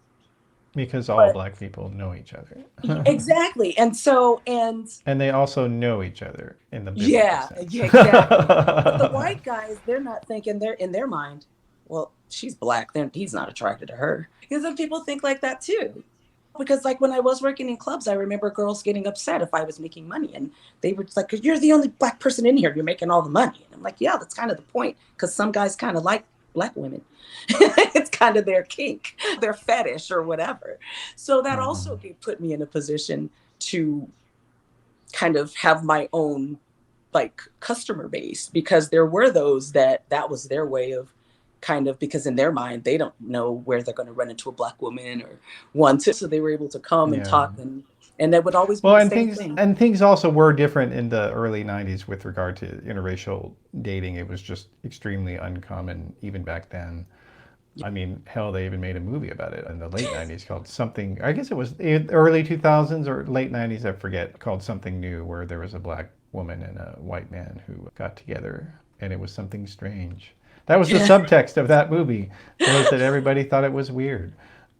Because all But Black people know each other. exactly. And so, And they also know each other in the biblical yeah, sense. yeah, exactly. But the white guys, they're not thinking, they're in their mind, well, she's Black, then he's not attracted to her. Because then people think like that too. Because like when I was working in clubs, I remember girls getting upset if I was making money, and they were like, you're the only Black person in here, you're making all the money. And I'm like, yeah, that's kind of the point, because some guys kind of like Black women. It's kind of their kink, their fetish or whatever. So that also put me in a position to kind of have my own like customer base, because there were those that was their way of kind of, because in their mind, they don't know where they're going to run into a Black woman or one to, so they were able to come and Yeah. talk, and that would always be Well, the and same thing. things also were different in the early '90s with regard to interracial dating. It was just extremely uncommon even back then. I mean, hell, they even made a movie about it in the late '90s called something. I guess it was early 2000s or late '90s, I forget. Called Something New, where there was a Black woman and a white man who got together, and it was something strange. That was the subtext of that movie, was that everybody thought it was weird.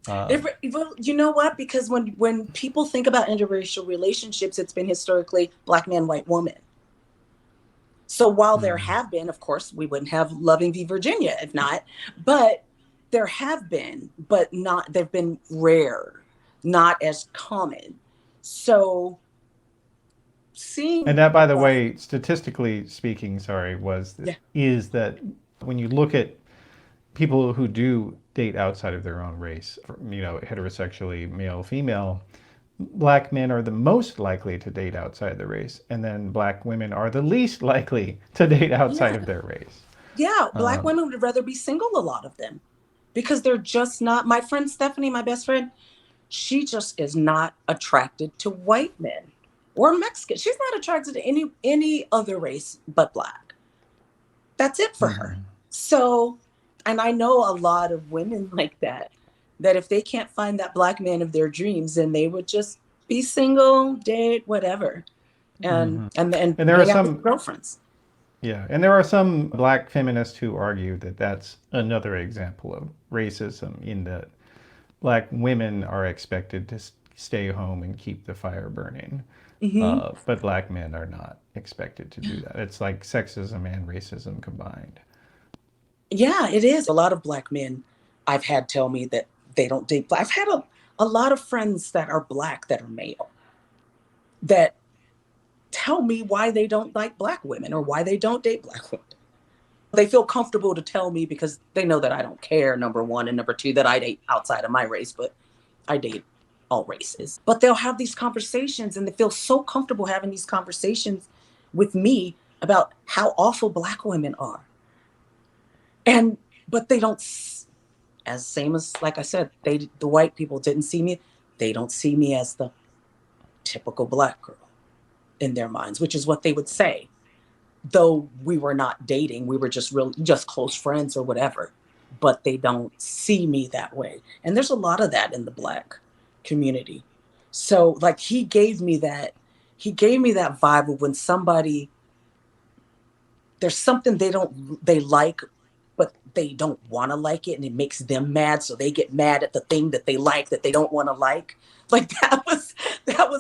Well, you know what? Because when people think about interracial relationships, it's been historically Black man, white woman. So while there have been, of course, we wouldn't have Loving v. Virginia if not, but there have been, but not, they've been rare, not as common. So seeing, And that, by the way, statistically speaking, is that when you look at people who do date outside of their own race, heterosexually, male, female, Black men are the most likely to date outside the race, and then Black women are the least likely to date outside of their race. Yeah, Black women would rather be single, a lot of them, because they're just not. My friend Stephanie, my best friend, she just is not attracted to white men or Mexican. She's not attracted to any other race but Black. That's it for her. So, and I know a lot of women like that, that if they can't find that Black man of their dreams, then they would just be single, date, whatever, and And there are hang out with some, girlfriends. yeah, and there are some Black feminists who argue that that's another example of racism, in that Black women are expected to stay home and keep the fire burning. Hmm. But Black men are not expected to do that. It's like sexism and racism combined. Yeah, it is. A lot of Black men I've had tell me that they don't date Black. I've had a lot of friends that are Black that are male that tell me why they don't like Black women or why they don't date Black women. They feel comfortable to tell me because they know that I don't care, number one, and number two, that I date outside of my race, but I date all races. But they'll have these conversations and they feel so comfortable having these conversations with me about how awful Black women are. And but they don't, as same as like I said, the white people didn't see me. They don't see me as the typical Black girl in their minds, which is what they would say. Though we were not dating, we were just close friends or whatever. But they don't see me that way. And there's a lot of that in the Black community. So like he gave me that vibe of when somebody, there's something they like, but they don't want to like it, and it makes them mad, so they get mad at the thing that they like that they don't want to like. Like that was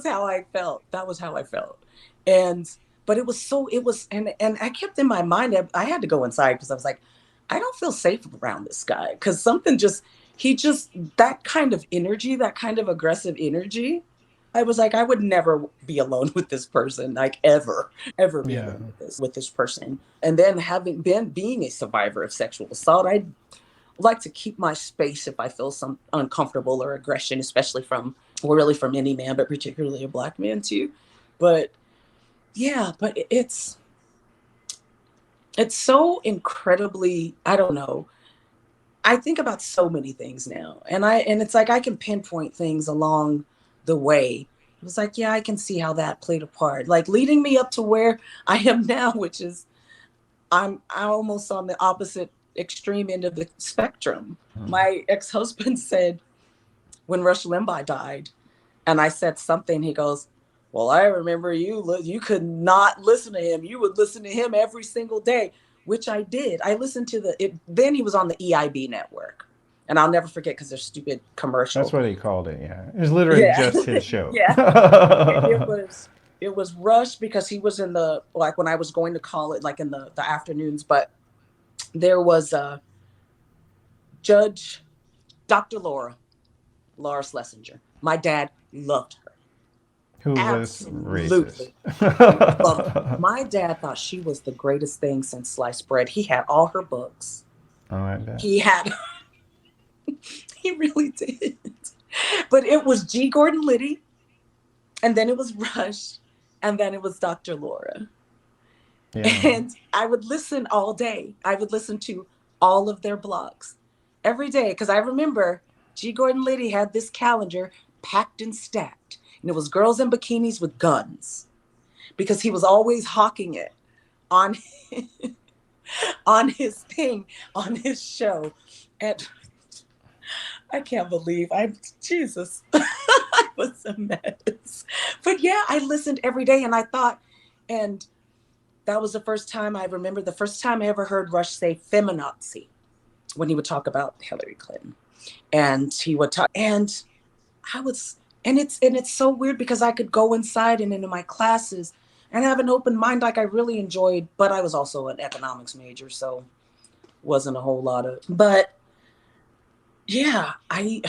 how I felt. That was how I felt. And but and I kept in my mind, I had to go inside because I was like, I don't feel safe around this guy, because he just, that kind of energy, that kind of aggressive energy, I was like, I would never be alone with this person, like ever be Yeah. alone with this person. And then being a survivor of sexual assault, I like to keep my space if I feel some uncomfortable or aggression, especially from any man, but particularly a Black man too. But yeah, but it's so incredibly, I don't know. I think about so many things now, and it's like I can pinpoint things along the way. It was like, yeah, I can see how that played a part, like leading me up to where I am now, which is I'm almost on the opposite extreme end of the spectrum. My ex-husband said when Rush Limbaugh died, and I said something, he goes, well, I remember you could not listen to him. You would listen to him every single day, which I did. I listened to then he was on the EIB network. And I'll never forget because there's stupid That's commercial. what he called it. Yeah, it was literally Yeah. just his show. Yeah. It was Rush because he was in the, like when I was going to college, like in the afternoons, but there was Judge Dr. Laura Schlesinger. My dad loved her. Who was Absolutely. racist. My dad thought she was the greatest thing since sliced bread. He had all her books. Oh, I bet. He really did. But it was G. Gordon Liddy, and then it was Rush, and then it was Dr. Laura. Yeah. And I would listen all day. I would listen to all of their blogs every day, because I remember G. Gordon Liddy had this calendar packed and stacked, and it was girls in bikinis with guns, because he was always hawking it on on his thing, on his show. And I can't believe Jesus. I was a mess. But yeah, I listened every day, and I thought, and that was the first time I ever heard Rush say feminazi, when he would talk about Hillary Clinton. And he would talk, and it's so weird because I could go inside and into my classes and have an open mind, like I really enjoyed, but I was also an economics major, so wasn't a whole lot of, but yeah, I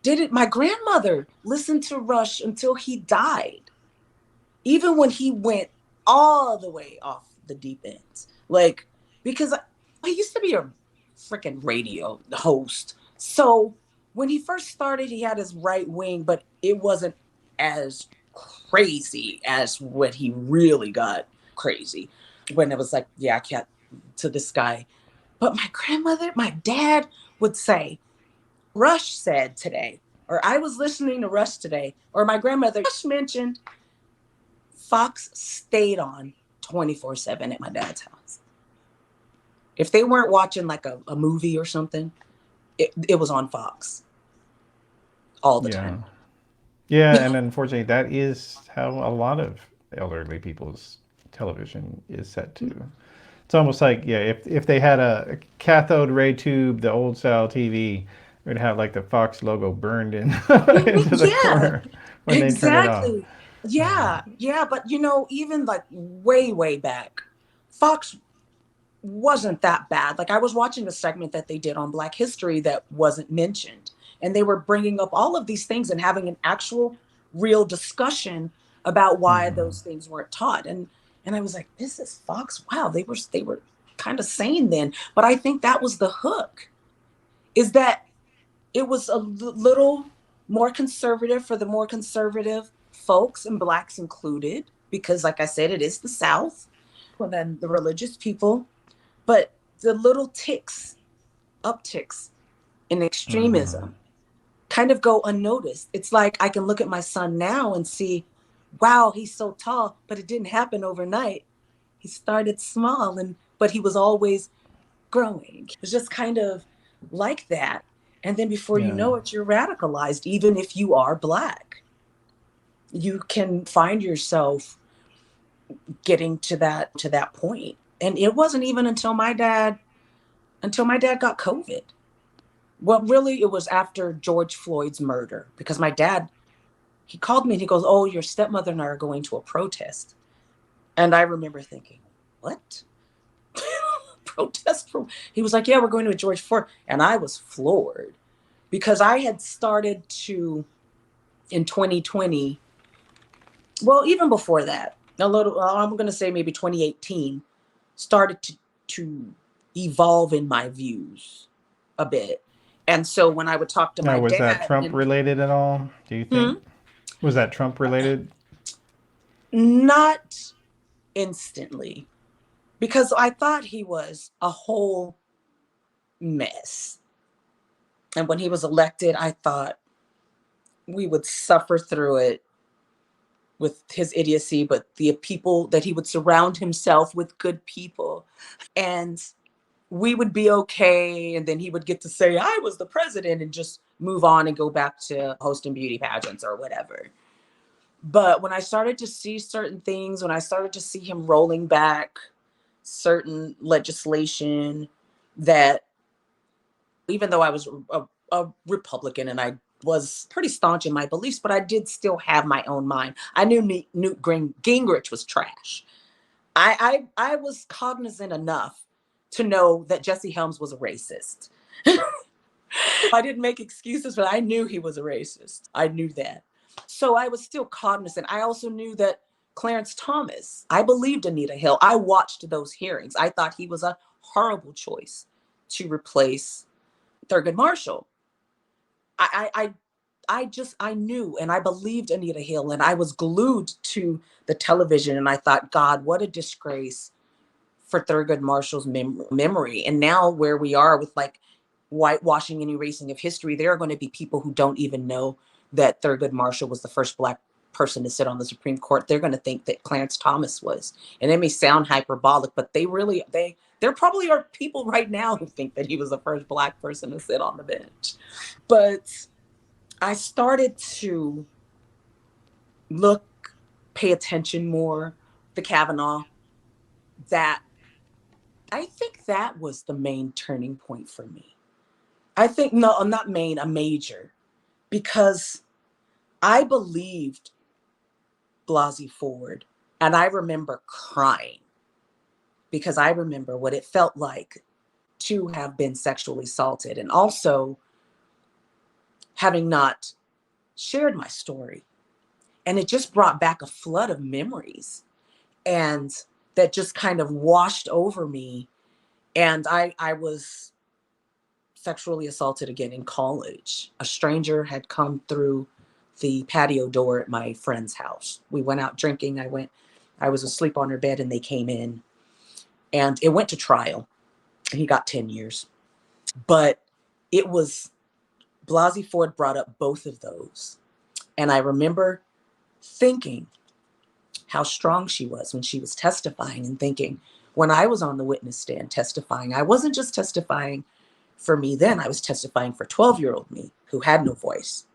did it. My grandmother listened to Rush until he died, even when he went all the way off the deep ends. Like, because I used to be a freaking radio host. So when he first started, he had his right wing, but it wasn't as crazy as when he really got crazy. When it was like, yeah, I can't, to this guy. But my dad would say, Rush said today, or I was listening to Rush today, or my grandmother Rush mentioned Fox stayed on 24/7 at my dad's house. If they weren't watching like a movie or something, it was on Fox all the Yeah. time. Yeah, and unfortunately, that is how a lot of elderly people's television is set to. It's almost like, yeah, if they had a cathode ray tube, the old style TV, it would have like the Fox logo burned in into the Yeah, corner when they turn it off. exactly. Yeah, but even like way back, Fox wasn't that bad. Like I was watching a segment that they did on Black History that wasn't mentioned, and they were bringing up all of these things and having an actual real discussion about why Hmm. those things weren't taught. And I was like, this is Fox. Wow, they were kind of sane then. But I think that was the hook, is that it was a little more conservative for the more conservative folks, and blacks included, because like I said, it is the South, and then the religious people. But the little upticks in Hmm. extremism kind of go unnoticed. It's like I can look at my son now and see, wow, he's so tall, but it didn't happen overnight. He started small, but he was always growing. It's just kind of like that. And then before you Yeah. know it, you're radicalized. Even if you are black, you can find yourself getting to that point. And it wasn't even until my dad got COVID. Well, really, it was after George Floyd's murder, because my dad, he called me and he goes, "Oh, your stepmother and I are going to a protest." And I remember thinking, what? Protest for? He was like, "Yeah, we're going to a George Floyd." And I was floored, because I had started to, in 2020, well, even before that, a little, I'm going to say maybe 2018, started to evolve in my views a bit. And so when I would talk to Now, my was that dad, Trump and related at all? Do you think? hmm, Was that Trump related? not instantly, because I thought he was a whole mess. And when he was elected, I thought we would suffer through it with his idiocy, but the people that he would surround himself with good people. And we would be okay. And then he would get to say, I was the president, and just move on and go back to hosting beauty pageants or whatever. But when I started to see certain things, when I started to see him rolling back certain legislation, that even though I was a Republican and I was pretty staunch in my beliefs, but I did still have my own mind. I knew Newt Gingrich was trash. I was cognizant enough to know that Jesse Helms was a racist. I didn't make excuses, but I knew he was a racist. I knew that. So I was still cognizant. I also knew that Clarence Thomas, I believed Anita Hill. I watched those hearings. I thought he was a horrible choice to replace Thurgood Marshall. I knew, and I believed Anita Hill, and I was glued to the television, and I thought, God, what a disgrace for Thurgood Marshall's memory. And now where we are with like whitewashing and erasing of history, there are going to be people who don't even know that Thurgood Marshall was the first black person to sit on the Supreme Court. They're going to think that Clarence Thomas was. And it may sound hyperbolic, but there probably are people right now who think that he was the first black person to sit on the bench. But I started to pay attention more, the Kavanaugh, that I think that was the main turning point for me. I think, no, not main, a major, because I believed Blasey Ford, and I remember crying, because I remember what it felt like to have been sexually assaulted, and also having not shared my story. And it just brought back a flood of memories, and that just kind of washed over me. And I was sexually assaulted again in college. A stranger had come through the patio door at my friend's house. We went out drinking. I was asleep on her bed, and they came in, and it went to trial. He got 10 years. But it was, Blasey Ford brought up both of those. And I remember thinking, how strong she was when she was testifying, and thinking, when I was on the witness stand testifying, I wasn't just testifying for me then, I was testifying for 12-year-old me who had no voice.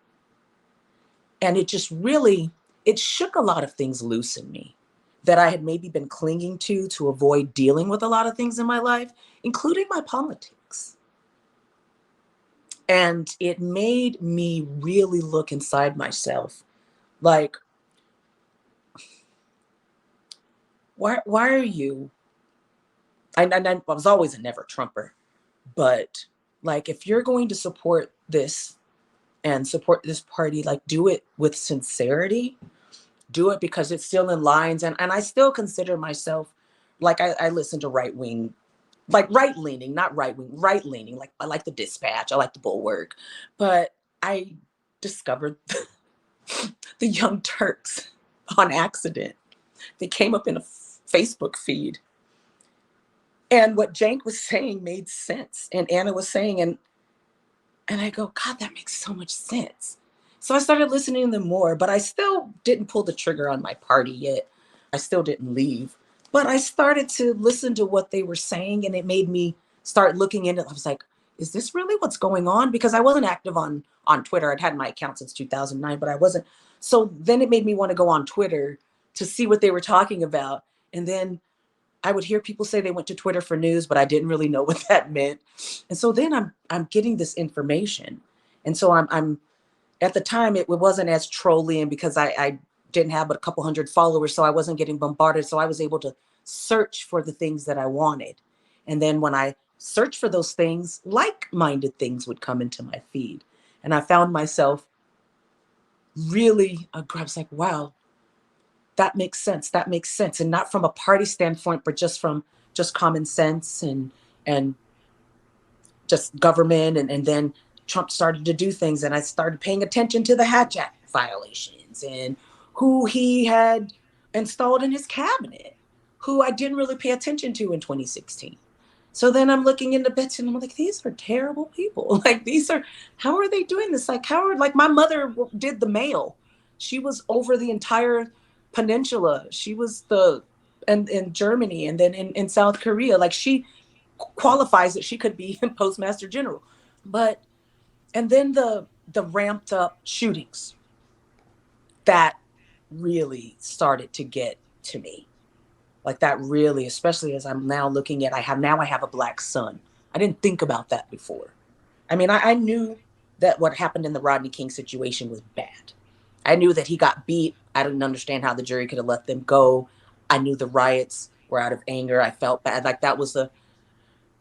And it just really, it shook a lot of things loose in me that I had maybe been clinging to avoid dealing with a lot of things in my life, including my politics. And it made me really look inside myself, like, why are you, I was always a never Trumper, but like, if you're going to support this and support this party, like, do it with sincerity, do it because it's still in lines. And I still consider myself, like, I listen to right wing, like right leaning, not right wing, right leaning. Like, I like the Dispatch, I like the Bulwark, but I discovered the Young Turks on accident. They came up in a Facebook feed. And what Jank was saying made sense. And Anna was saying, and I go, God, that makes so much sense. So I started listening to them more, but I still didn't pull the trigger on my party yet. I still didn't leave. But I started to listen to what they were saying, and it made me start looking into it. I was like, is this really what's going on? Because I wasn't active on Twitter. I'd had my account since 2009, but I wasn't. So then it made me want to go on Twitter to see what they were talking about. And then I would hear people say they went to Twitter for news, but I didn't really know what that meant. And so then I'm getting this information. And so I'm at the time it wasn't as trolling because I didn't have but a couple hundred followers, so I wasn't getting bombarded. So I was able to search for the things that I wanted. And then when I searched for those things, like-minded things would come into my feed. And I found myself really, I was like, wow, that makes sense. That makes sense. And not from a party standpoint, but just from just common sense and just government. And then Trump started to do things, and I started paying attention to the Hatch Act violations and who he had installed in his cabinet, who I didn't really pay attention to in 2016. So then I'm looking into bits and I'm like, these are terrible people. Like, how are they doing this? Like, like my mother did the mail. She was over the entire peninsula. She was in Germany, and then in South Korea. Like, she qualifies that she could be postmaster general. But, and then the ramped up shootings that really started to get to me. Like, that really, especially as I'm now looking at, I have a Black son. I didn't think about that before. I mean, I knew that what happened in the Rodney King situation was bad. I knew that he got beat. I didn't understand how the jury could have let them go. I knew the riots were out of anger. I felt bad. Like, that was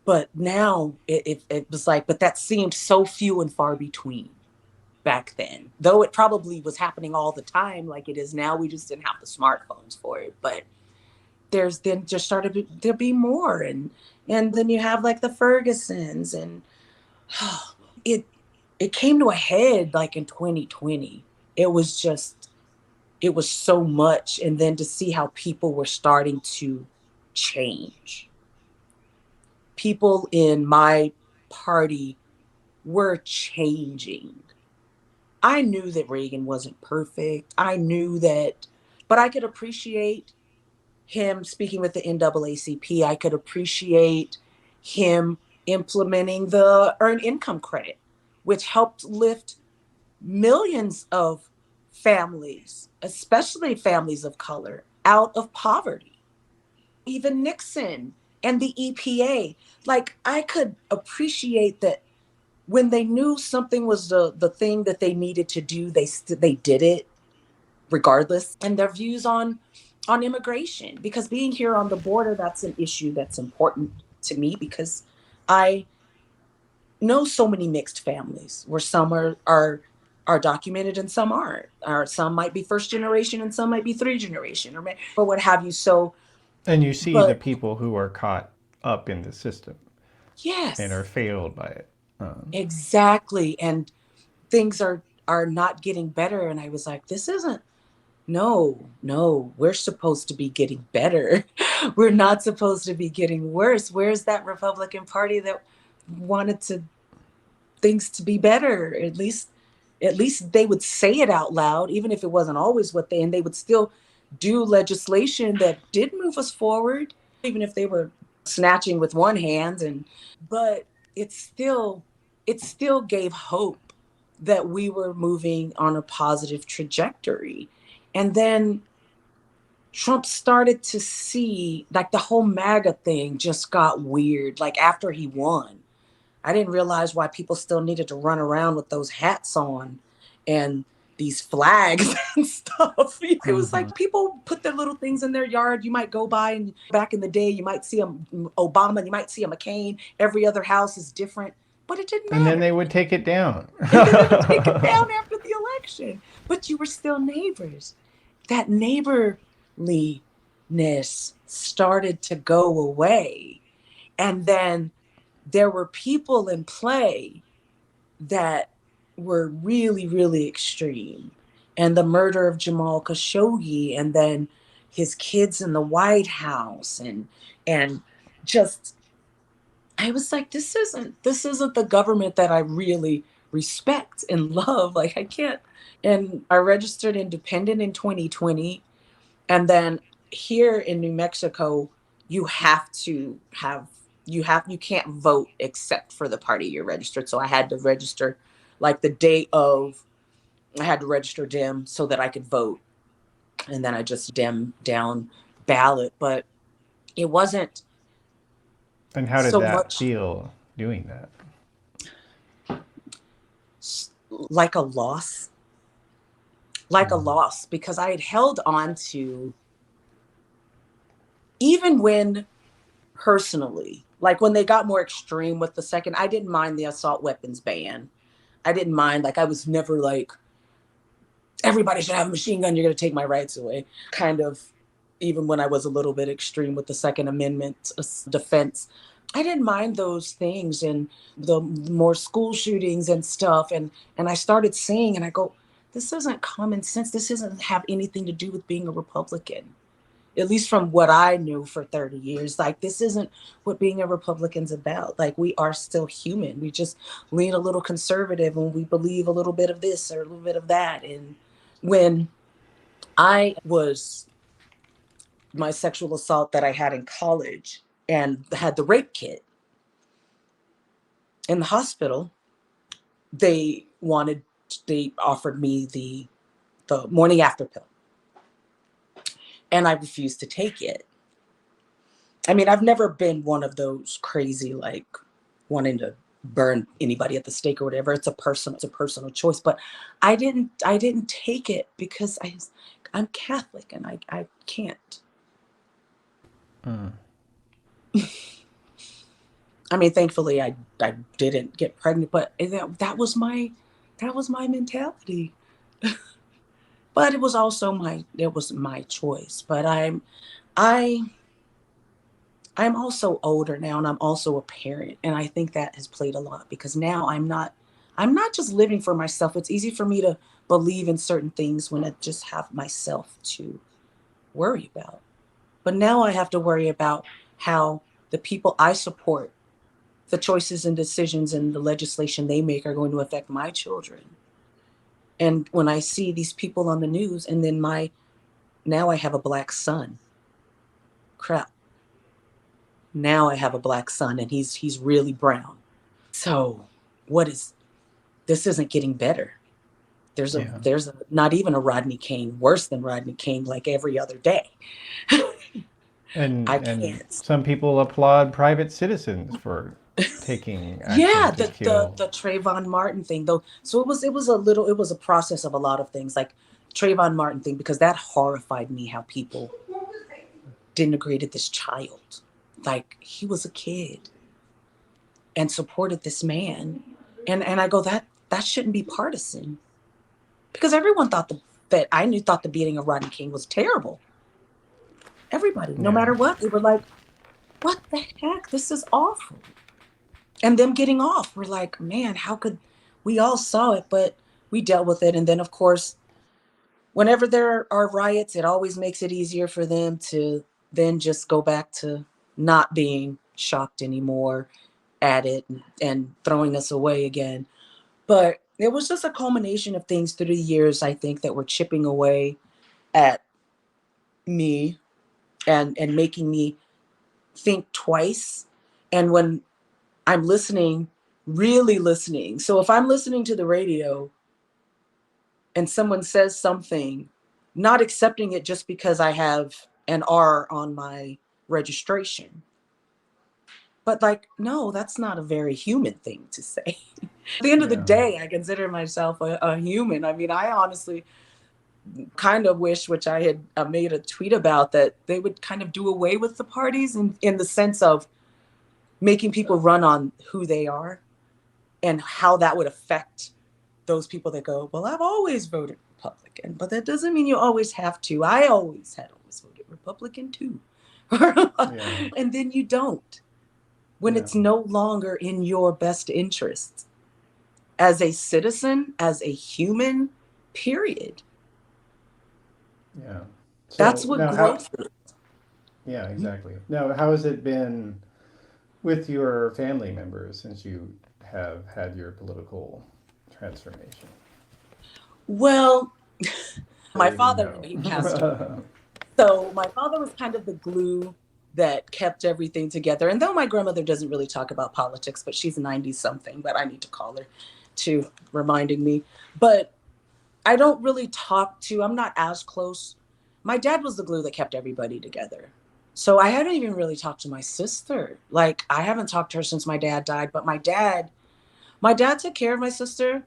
but now it was like, but that seemed so few and far between back then. Though it probably was happening all the time like it is now. We just didn't have the smartphones for it. But there's then just started to be more. And then you have like the Fergusons, and it came to a head like in 2020. It was so much. And then to see how people were starting to change. People in my party were changing. I knew that Reagan wasn't perfect. I knew that, but I could appreciate him speaking with the NAACP. I could appreciate him implementing the earned income credit, which helped lift millions of families, especially families of color, out of poverty. Even Nixon and the EPA. Like, I could appreciate that when they knew something was the thing that they needed to do, they did it regardless. And their views on immigration, because being here on the border, that's an issue that's important to me, because I know so many mixed families where some are documented and some aren't, or some might be first generation and some might be third generation, or what have you. So, And you see the but people who are caught up in the system and are yes, failed by it. exactly. And things are not getting better. And I was like, this isn't, no, we're supposed to be getting better. We're not supposed to be getting worse. Where's that Republican Party that wanted things to be better? At least they would say it out loud, even if it wasn't always and they would still do legislation that did move us forward, even if they were snatching with one hand. But it still gave hope that we were moving on a positive trajectory. And then Trump started to see, like, the whole MAGA thing just got weird. Like, after he won, I didn't realize why people still needed to run around with those hats on and these flags and stuff. It was like people put their little things in their yard. You might go by, and back in the day, you might see a Obama, you might see a McCain. Every other house is different, but it didn't And then matter. they would take it down. And then they would take it down after the election. But you were still neighbors. That neighborliness started to go away. And then there were people in play that were really, really extreme. And the murder of Jamal Khashoggi, and then his kids in the White House, and just, I was like, this isn't the government that I really respect and love. Like, I can't. And I registered independent in 2020. And then here in New Mexico, you have to have you can't vote except for the party you're registered. So I had to register, like, the day of, I had to register Dem so that I could vote. And then I just Dem down ballot. But it wasn't And how did so that much feel doing that? like a loss. Like a loss, because I had held on to, even when personally, like when they got more extreme with the second, I didn't mind the assault weapons ban. I didn't mind, like, I was never like, everybody should have a machine gun, you're going to take my rights away. Kind of, even when I was a little bit extreme with the Second Amendment defense, I didn't mind those things, and the more school shootings and stuff. And I started seeing, and I go, this isn't common sense. This doesn't have anything to do with being a Republican, at least from what I knew for 30 years. Like, this isn't what being a Republican's about. Like, we are still human. We just lean a little conservative, and we believe a little bit of this or a little bit of that. And when I was, my sexual assault that I had in college and had the rape kit in the hospital, they offered me the morning after pill, and I refused to take it. I mean, I've never been one of those crazy, like, wanting to burn anybody at the stake or whatever. It's a personal choice. But I didn't take it because I'm Catholic, and I can't. I mean, thankfully I didn't get pregnant, but that was my mentality. But it was also my choice. But I I'm also older now, and I'm also a parent. And I think that has played a lot, because now I'm not just living for myself. It's easy for me to believe in certain things when I just have myself to worry about. But now I have to worry about how the people I support, the choices and decisions and the legislation they make, are going to affect my children. And when I see these people on the news, and then now I have a black son. Crap. Now I have a black son, and he's really brown. So this isn't getting better. Yeah. There's not even a Rodney King, worse than Rodney King, like every other day. I And can't. some people applaud private citizens for taking action Yeah, to the kill. the Trayvon Martin thing, though. So it was a process of a lot of things, like Trayvon Martin thing, because that horrified me, how people denigrated this child. Like, he was a kid and supported this man. And I go, that shouldn't be partisan, because everyone that I knew thought the beating of Rodney King was terrible. Everybody, no Yeah. matter what, they were like, what the heck? This is awful. And them getting off, we're like, man, how could, we all saw it, but we dealt with it. And then, of course, whenever there are riots, it always makes it easier for them to then just go back to not being shocked anymore at it, and throwing us away again. But it was just a culmination of things through the years, I think, that were chipping away at me and making me think twice. And when I'm listening, really listening. So if I'm listening to the radio and someone says something, not accepting it just because I have an R on my registration. But like, no, that's not a very human thing to say. At the end of the Yeah. day, I consider myself a human. I mean, I honestly kind of wish, which I had made a tweet about, that they would kind of do away with the parties in the sense of making people run on who they are and how that would affect those people that go, well, I've always voted Republican, but that doesn't mean you always have to. I always voted Republican too. Yeah. And then you don't, when Yeah. it's no longer in your best interest as a citizen, as a human, period. Yeah. So That's what now growth is. yeah, exactly. Now, how has it been with your family members since you have had your political transformation? Well, my Or even father, he passed away. no? So my father was kind of the glue that kept everything together. And though my grandmother doesn't really talk about politics, but she's 90 something, but I need to call her to reminding me. But I don't really I'm not as close. My dad was the glue that kept everybody together. So I haven't even really talked to my sister. Like, I haven't talked to her since my dad died, but my dad took care of my sister.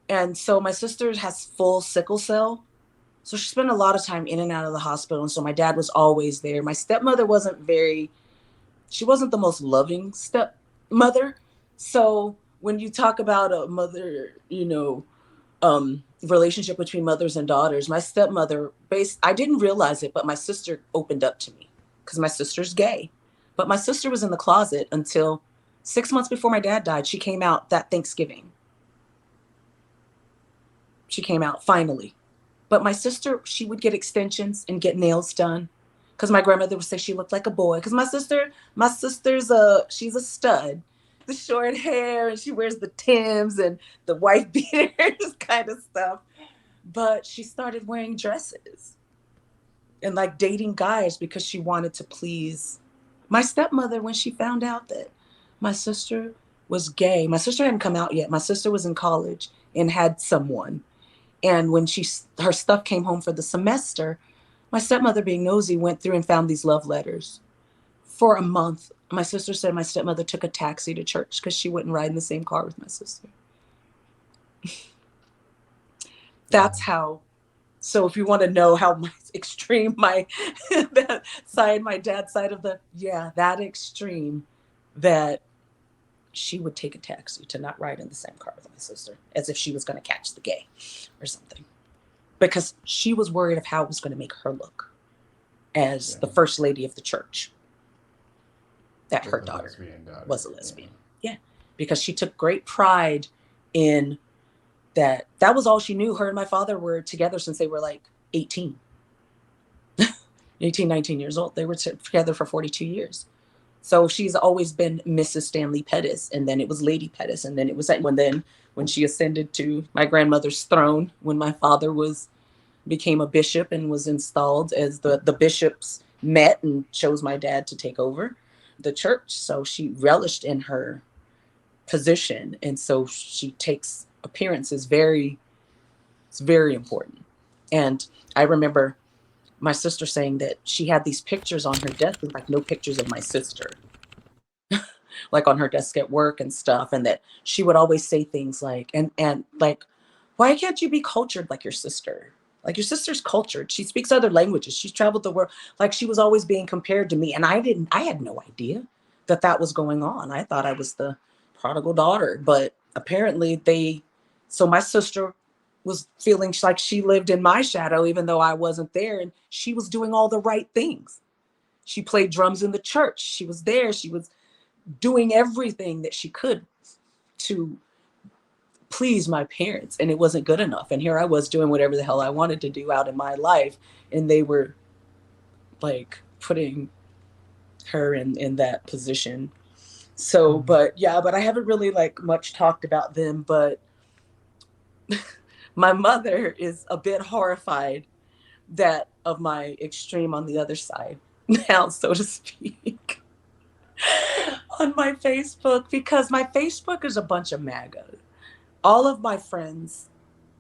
And so my sister has full sickle cell. So she spent a lot of time in and out of the hospital. And so my dad was always there. My stepmother she wasn't the most loving stepmother. So when you talk about a mother, relationship between mothers and daughters, my stepmother, I didn't realize it, but my sister opened up to me because my sister's gay. But my sister was in the closet until 6 months before my dad died. She came out that Thanksgiving. She came out finally. But my sister, she would get extensions and get nails done because my grandmother would say she looked like a boy. Because she's a stud, the short hair, and she wears the Timbs and the white beaters kind of stuff. But she started wearing dresses and like dating guys because she wanted to please my stepmother. When she found out that my sister was gay, my sister hadn't come out yet. My sister was in college and had someone. And when her stuff came home for the semester, my stepmother, being nosy, went through and found these love letters. For a month, my sister said my stepmother took a taxi to church because she wouldn't ride in the same car with my sister. That's how. So if you want to know how extreme my dad's side of that extreme, that she would take a taxi to not ride in the same car with my sister, as if she was going to catch the gay or something, because she was worried of how it was going to make her look as the first lady of the church, that her daughter was a lesbian. Yeah, because she took great pride in that. That was all she knew. Her and my father were together since they were like 18, 19 years old. They were together for 42 years. So she's always been Mrs. Stanley Pettis, and then it was Lady Pettis, and then it was when she ascended to my grandmother's throne, when my father became a bishop and was installed, as the bishops met and chose my dad to take over the church. So she relished in her position, and so she takes appearances it's very important. And I remember my sister saying that she had these pictures on her desk with like no pictures of my sister, like on her desk at work and stuff. And that she would always say things like, and like, why can't you be cultured like your sister? Like, your sister's cultured. She speaks other languages. She's traveled the world. Like, she was always being compared to me. And I had no idea that was going on. I thought I was the prodigal daughter, but apparently so my sister was feeling like she lived in my shadow, even though I wasn't there. And she was doing all the right things. She played drums in the church. She was there. She was doing everything that she could to please my parents. And it wasn't good enough. And here I was doing whatever the hell I wanted to do out in my life. And they were like putting her in that position. So, but I haven't really like much talked about them, but my mother is a bit horrified that of my extreme on the other side now, so to speak, on my Facebook, because my Facebook is a bunch of MAGA. All of my friends,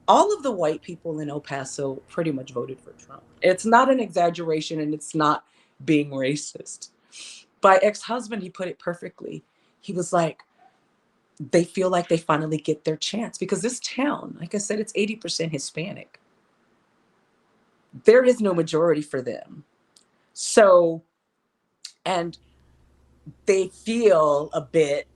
all of the white people in El Paso pretty much voted for Trump. It's not an exaggeration and it's not being racist. My ex-husband, he put it perfectly. He was like, they feel like they finally get their chance because this town, like I said, it's 80% Hispanic. There is no majority for them. So, and they feel a bit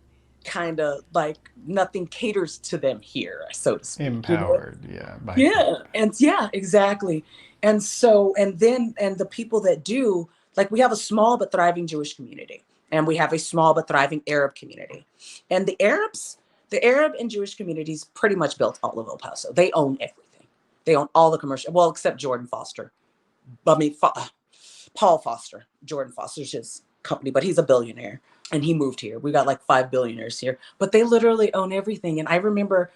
kind of like nothing caters to them here, so to speak. Empowered, yeah. Yeah, and yeah, exactly. And so, and the people that do, like we have a small but thriving Jewish community, and we have a small but thriving Arab community. And the Arab and Jewish communities pretty much built all of El Paso. They own everything. They own all the commercial, well, except Jordan Foster. I mean, Paul Foster, Jordan Foster's his company, but he's a billionaire and he moved here. We got like 5 billionaires here, but they literally own everything. And I remember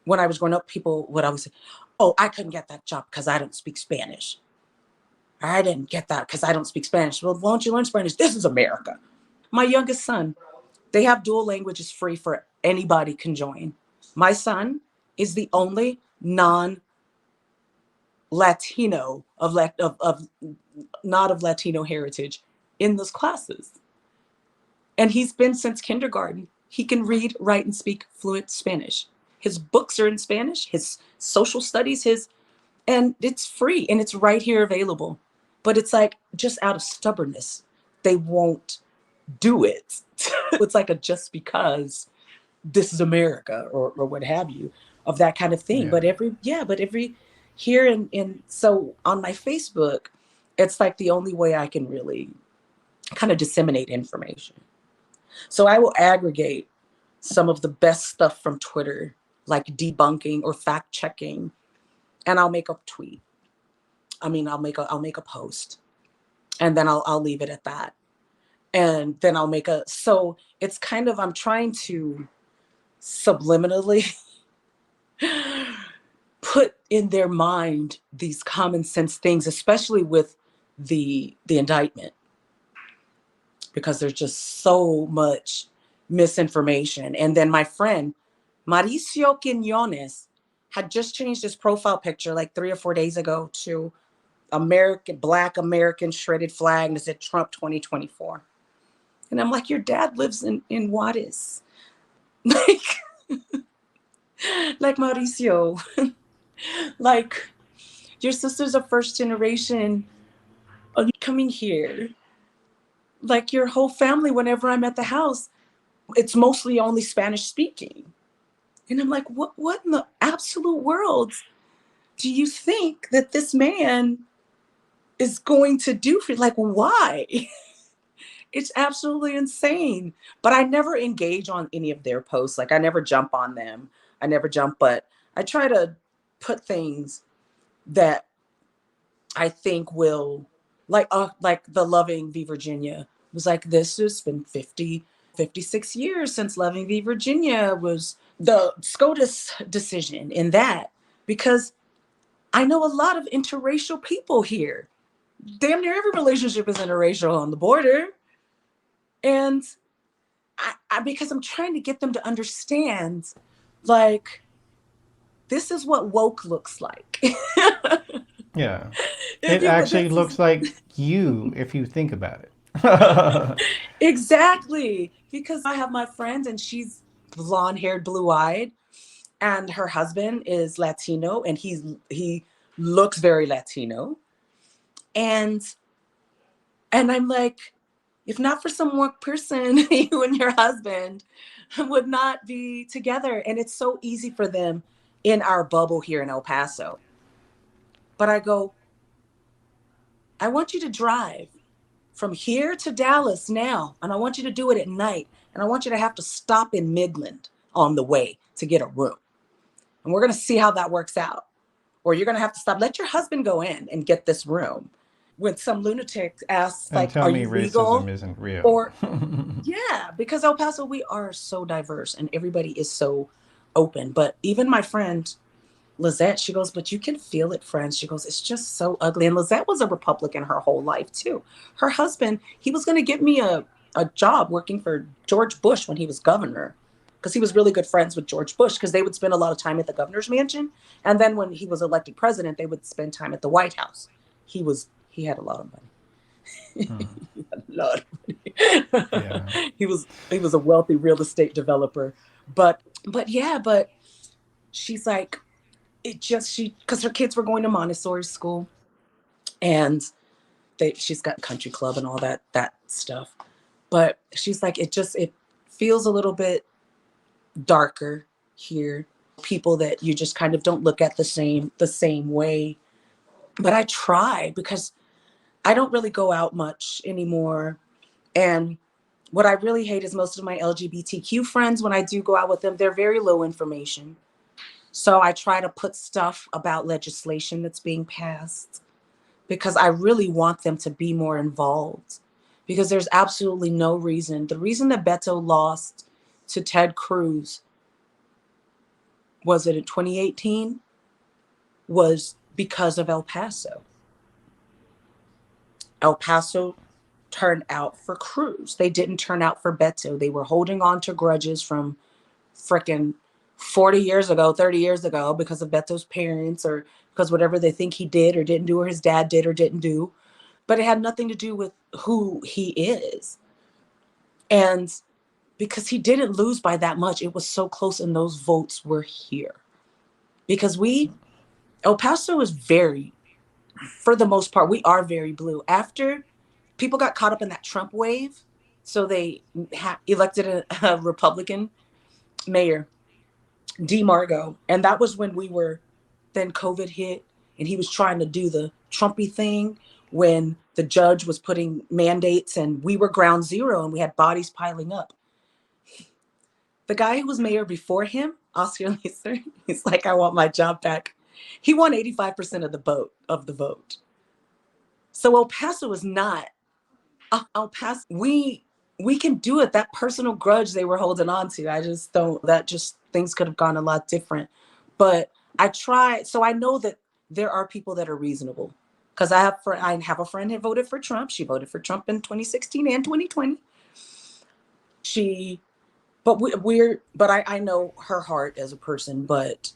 when I was growing up, people would always say, oh, I couldn't get that job because I don't speak Spanish. Or I didn't get that because I don't speak Spanish. Well, why don't you learn Spanish? This is America. My youngest son, they have dual languages free for anybody can join. My son is the only non-Latino of not of Latino heritage in those classes. And he's been since kindergarten. He can read, write, and speak fluent Spanish. His books are in Spanish, his social studies, and it's free and it's right here available. But it's like just out of stubbornness, they won't do it. It's like a just because this is America or what have you, of that kind of thing. Yeah. But every here in so on my Facebook, it's like the only way I can really kind of disseminate information. So I will aggregate some of the best stuff from Twitter, like debunking or fact checking, and I'll make a tweet. I mean, I'll make a post, and then I'll leave it at that. And then I'll make so it's kind of, I'm trying to subliminally put in their mind these common sense things, especially with the indictment, because there's just so much misinformation. And then my friend Mauricio Quiñones had just changed his profile picture like 3 or 4 days ago to Black American shredded flag, and it said Trump 2024. And I'm like, your dad lives in Juarez. Like Mauricio, like your sister's a first generation coming here. Like your whole family, whenever I'm at the house, it's mostly only Spanish speaking. And I'm like, what in the absolute world do you think that this man is going to do for you? Like, why? It's absolutely insane. But I never engage on any of their posts. Like I never jump on them. But I try to put things that I think will, like the Loving v. Virginia was like, this has been 56 years since Loving v. Virginia was the SCOTUS decision in that, because I know a lot of interracial people here. Damn near every relationship is interracial on the border. And I because I'm trying to get them to understand, like, this is what woke looks like. Yeah. It actually looks like you if you think about it. Exactly. Because I have my friend and she's blonde haired, blue eyed, and her husband is Latino and he looks very Latino. And I'm like, if not for some woke person, you and your husband would not be together. And it's so easy for them in our bubble here in El Paso. But I go, I want you to drive from here to Dallas now, and I want you to do it at night. And I want you to have to stop in Midland on the way to get a room. And we're going to see how that works out. Or you're going to have to stop. Let your husband go in and get this room. When some lunatic asks, And like, tell are me you racism legal? isn't real. Or, yeah, because El Paso, we are so diverse and everybody is so open. But even my friend, Lizette, she goes, but you can feel it, friends. She goes, it's just so ugly. And Lizette was a Republican her whole life, too. Her husband, he was going to get me a job working for George Bush when he was governor, because he was really good friends with George Bush, because they would spend a lot of time at the governor's mansion. And then when he was elected president, they would spend time at the White House. He had a lot of money. Hmm. He had a lot of money. Yeah. He was a wealthy real estate developer. But she's like, because her kids were going to Montessori school, and she's got country club and all that stuff. But she's like, it feels a little bit darker here. People that you just kind of don't look at the same way. But I try, because I don't really go out much anymore. And what I really hate is most of my LGBTQ friends, when I do go out with them, they're very low information. So I try to put stuff about legislation that's being passed, because I really want them to be more involved, because there's absolutely no reason. The reason that Beto lost to Ted Cruz, was it in 2018, was because of El Paso. El Paso turned out for Cruz. They didn't turn out for Beto. They were holding on to grudges from frickin' 40 years ago, 30 years ago, because of Beto's parents, or because whatever they think he did or didn't do, or his dad did or didn't do. But it had nothing to do with who he is. And because he didn't lose by that much, it was so close, and those votes were here. Because El Paso is for the most part, we are very blue. After people got caught up in that Trump wave, so they elected a Republican mayor, DeMargo. And that was when then COVID hit, and he was trying to do the Trumpy thing, when the judge was putting mandates, and we were ground zero and we had bodies piling up. The guy who was mayor before him, Oscar Leeser, he's like, I want my job back. He won 85% of the vote. So El Paso is not El Paso. We can do it. That personal grudge they were holding on to, I just don't. Things could have gone a lot different. But I try. So I know that there are people that are reasonable, because I have a friend who voted for Trump. She voted for Trump in 2016 and 2020. I know her heart as a person, but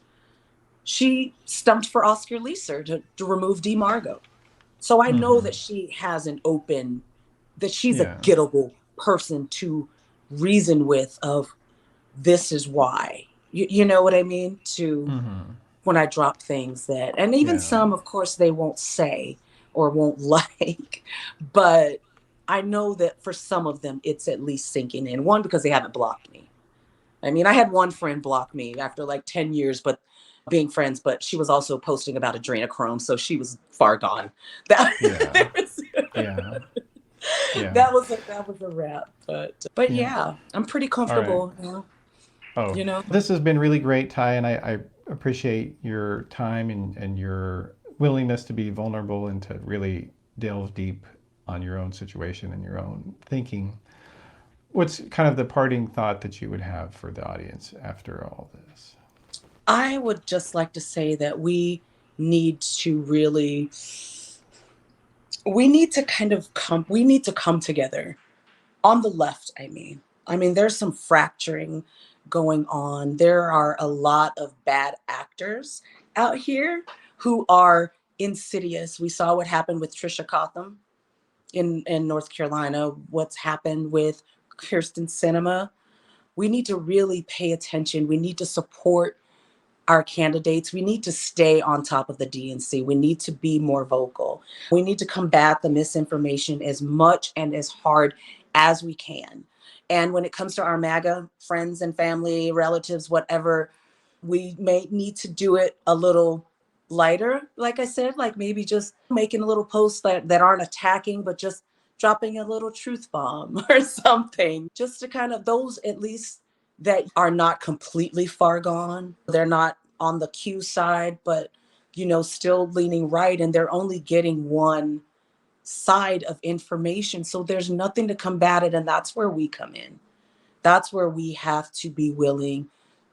she stumped for Oscar Leeser to remove DeMargo. So I know that she has that she's a Yeah. gettable person to reason with, of this is why. You know what I mean? When I drop things and even Yeah. some, of course, they won't say or won't like, but I know that for some of them, it's at least sinking in. One, because they haven't blocked me. I mean, I had one friend block me after like 10 years, but being friends, but she was also posting about adrenochrome, so she was far gone. That, Yeah. was, Yeah. Yeah. that was a wrap. But Yeah. yeah, I'm pretty All right. comfortable now. Oh, You know? this has been really great, Ty, and I appreciate your time and your willingness to be vulnerable and to really delve deep on your own situation and your own thinking. What's kind of the parting thought that you would have for the audience after all this? I would just like to say that need to really, we need to come together on the left. I mean, there's some fracturing going on. There are a lot of bad actors out here who are insidious. We saw what happened with Trisha Cotham in North Carolina, what's happened with Kirsten Sinema. We need to really pay attention. We need to support our candidates. We need to stay on top of the DNC. We need to be more vocal. We need to combat the misinformation as much and as hard as we can. And when it comes to our MAGA friends and family, relatives, whatever, we may need to do it a little lighter. Like I said, like maybe just making a little posts that aren't attacking, but just dropping a little truth bomb or something, just to kind of those at least that are not completely far gone. They're not on the Q side, but still leaning right, and they're only getting one side of information. So there's nothing to combat it. And that's where we come in. That's where we have to be willing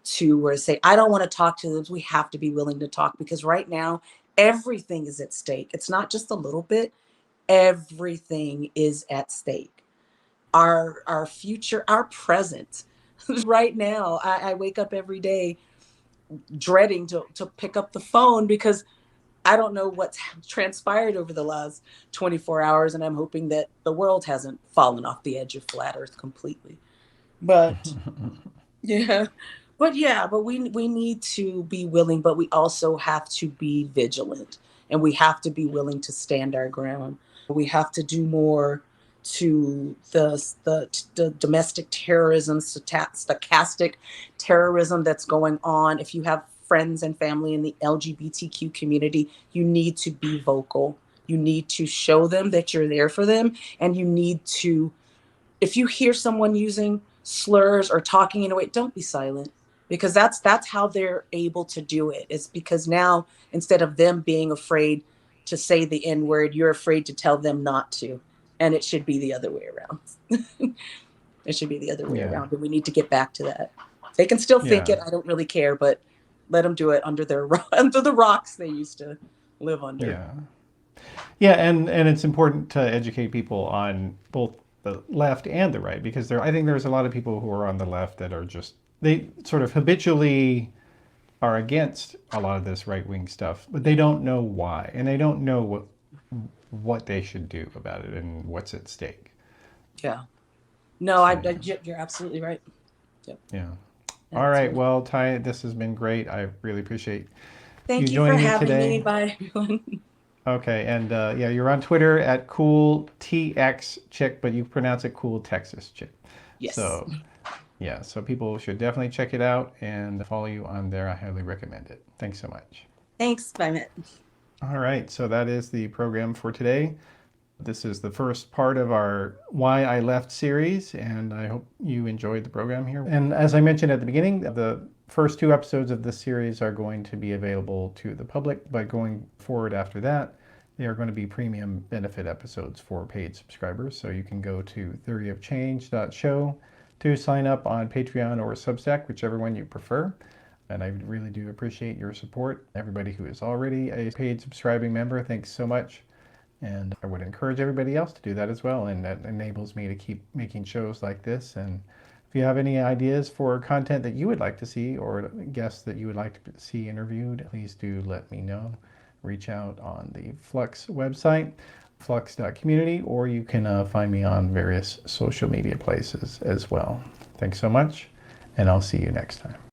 to where say, I don't want to talk to them. We have to be willing to talk, because right now everything is at stake. It's not just a little bit, everything is at stake. Our future, our present. Right now, I wake up every day dreading to pick up the phone, because I don't know what's transpired over the last 24 hours, and I'm hoping that the world hasn't fallen off the edge of flat Earth completely. But yeah, but we need to be willing, but we also have to be vigilant, and we have to be willing to stand our ground. We have to do more to the domestic terrorism, stochastic terrorism that's going on. If you have friends and family in the LGBTQ community, you need to be vocal. You need to show them that you're there for them, and you need to, if you hear someone using slurs or talking in a way, don't be silent, because that's how they're able to do it. It's because now, instead of them being afraid to say the N word, you're afraid to tell them not to. And it should be the other way around. It should be the other way Yeah. around. And we need to get back to that. They can still think Yeah. it. I don't really care, but let them do it under under the rocks they used to live under. Yeah. Yeah, and it's important to educate people on both the left and the right, because I think there's a lot of people who are on the left that are just, they sort of habitually are against a lot of this right-wing stuff, but they don't know why, and they don't know what they should do about it and what's at stake. Yeah. No, you're absolutely right. Yep. Yeah. All right. Well, Ty, this has been great. I really appreciate Thank you for joining me having today. me. Bye, everyone. Okay, and yeah, you're on Twitter at CoolTXChick, but you pronounce it Cool Texas Chick. Yes. So, yeah, so people should definitely check it out and follow you on there. I highly recommend it. Thanks so much. Thanks. Bye, Matt. All right, so that is the program for today. This is the first part of our Why I Left series, and I hope you enjoyed the program here. And as I mentioned at the beginning, the first 2 episodes of this series are going to be available to the public, but going forward after that, they are going to be premium benefit episodes for paid subscribers. So you can go to theoryofchange.show to sign up on Patreon or Substack, whichever one you prefer. And I really do appreciate your support. Everybody who is already a paid subscribing member, thanks so much. And I would encourage everybody else to do that as well. And that enables me to keep making shows like this. And if you have any ideas for content that you would like to see, or guests that you would like to see interviewed, please do let me know. Reach out on the Flux website, flux.community, or you can find me on various social media places as well. Thanks so much, and I'll see you next time.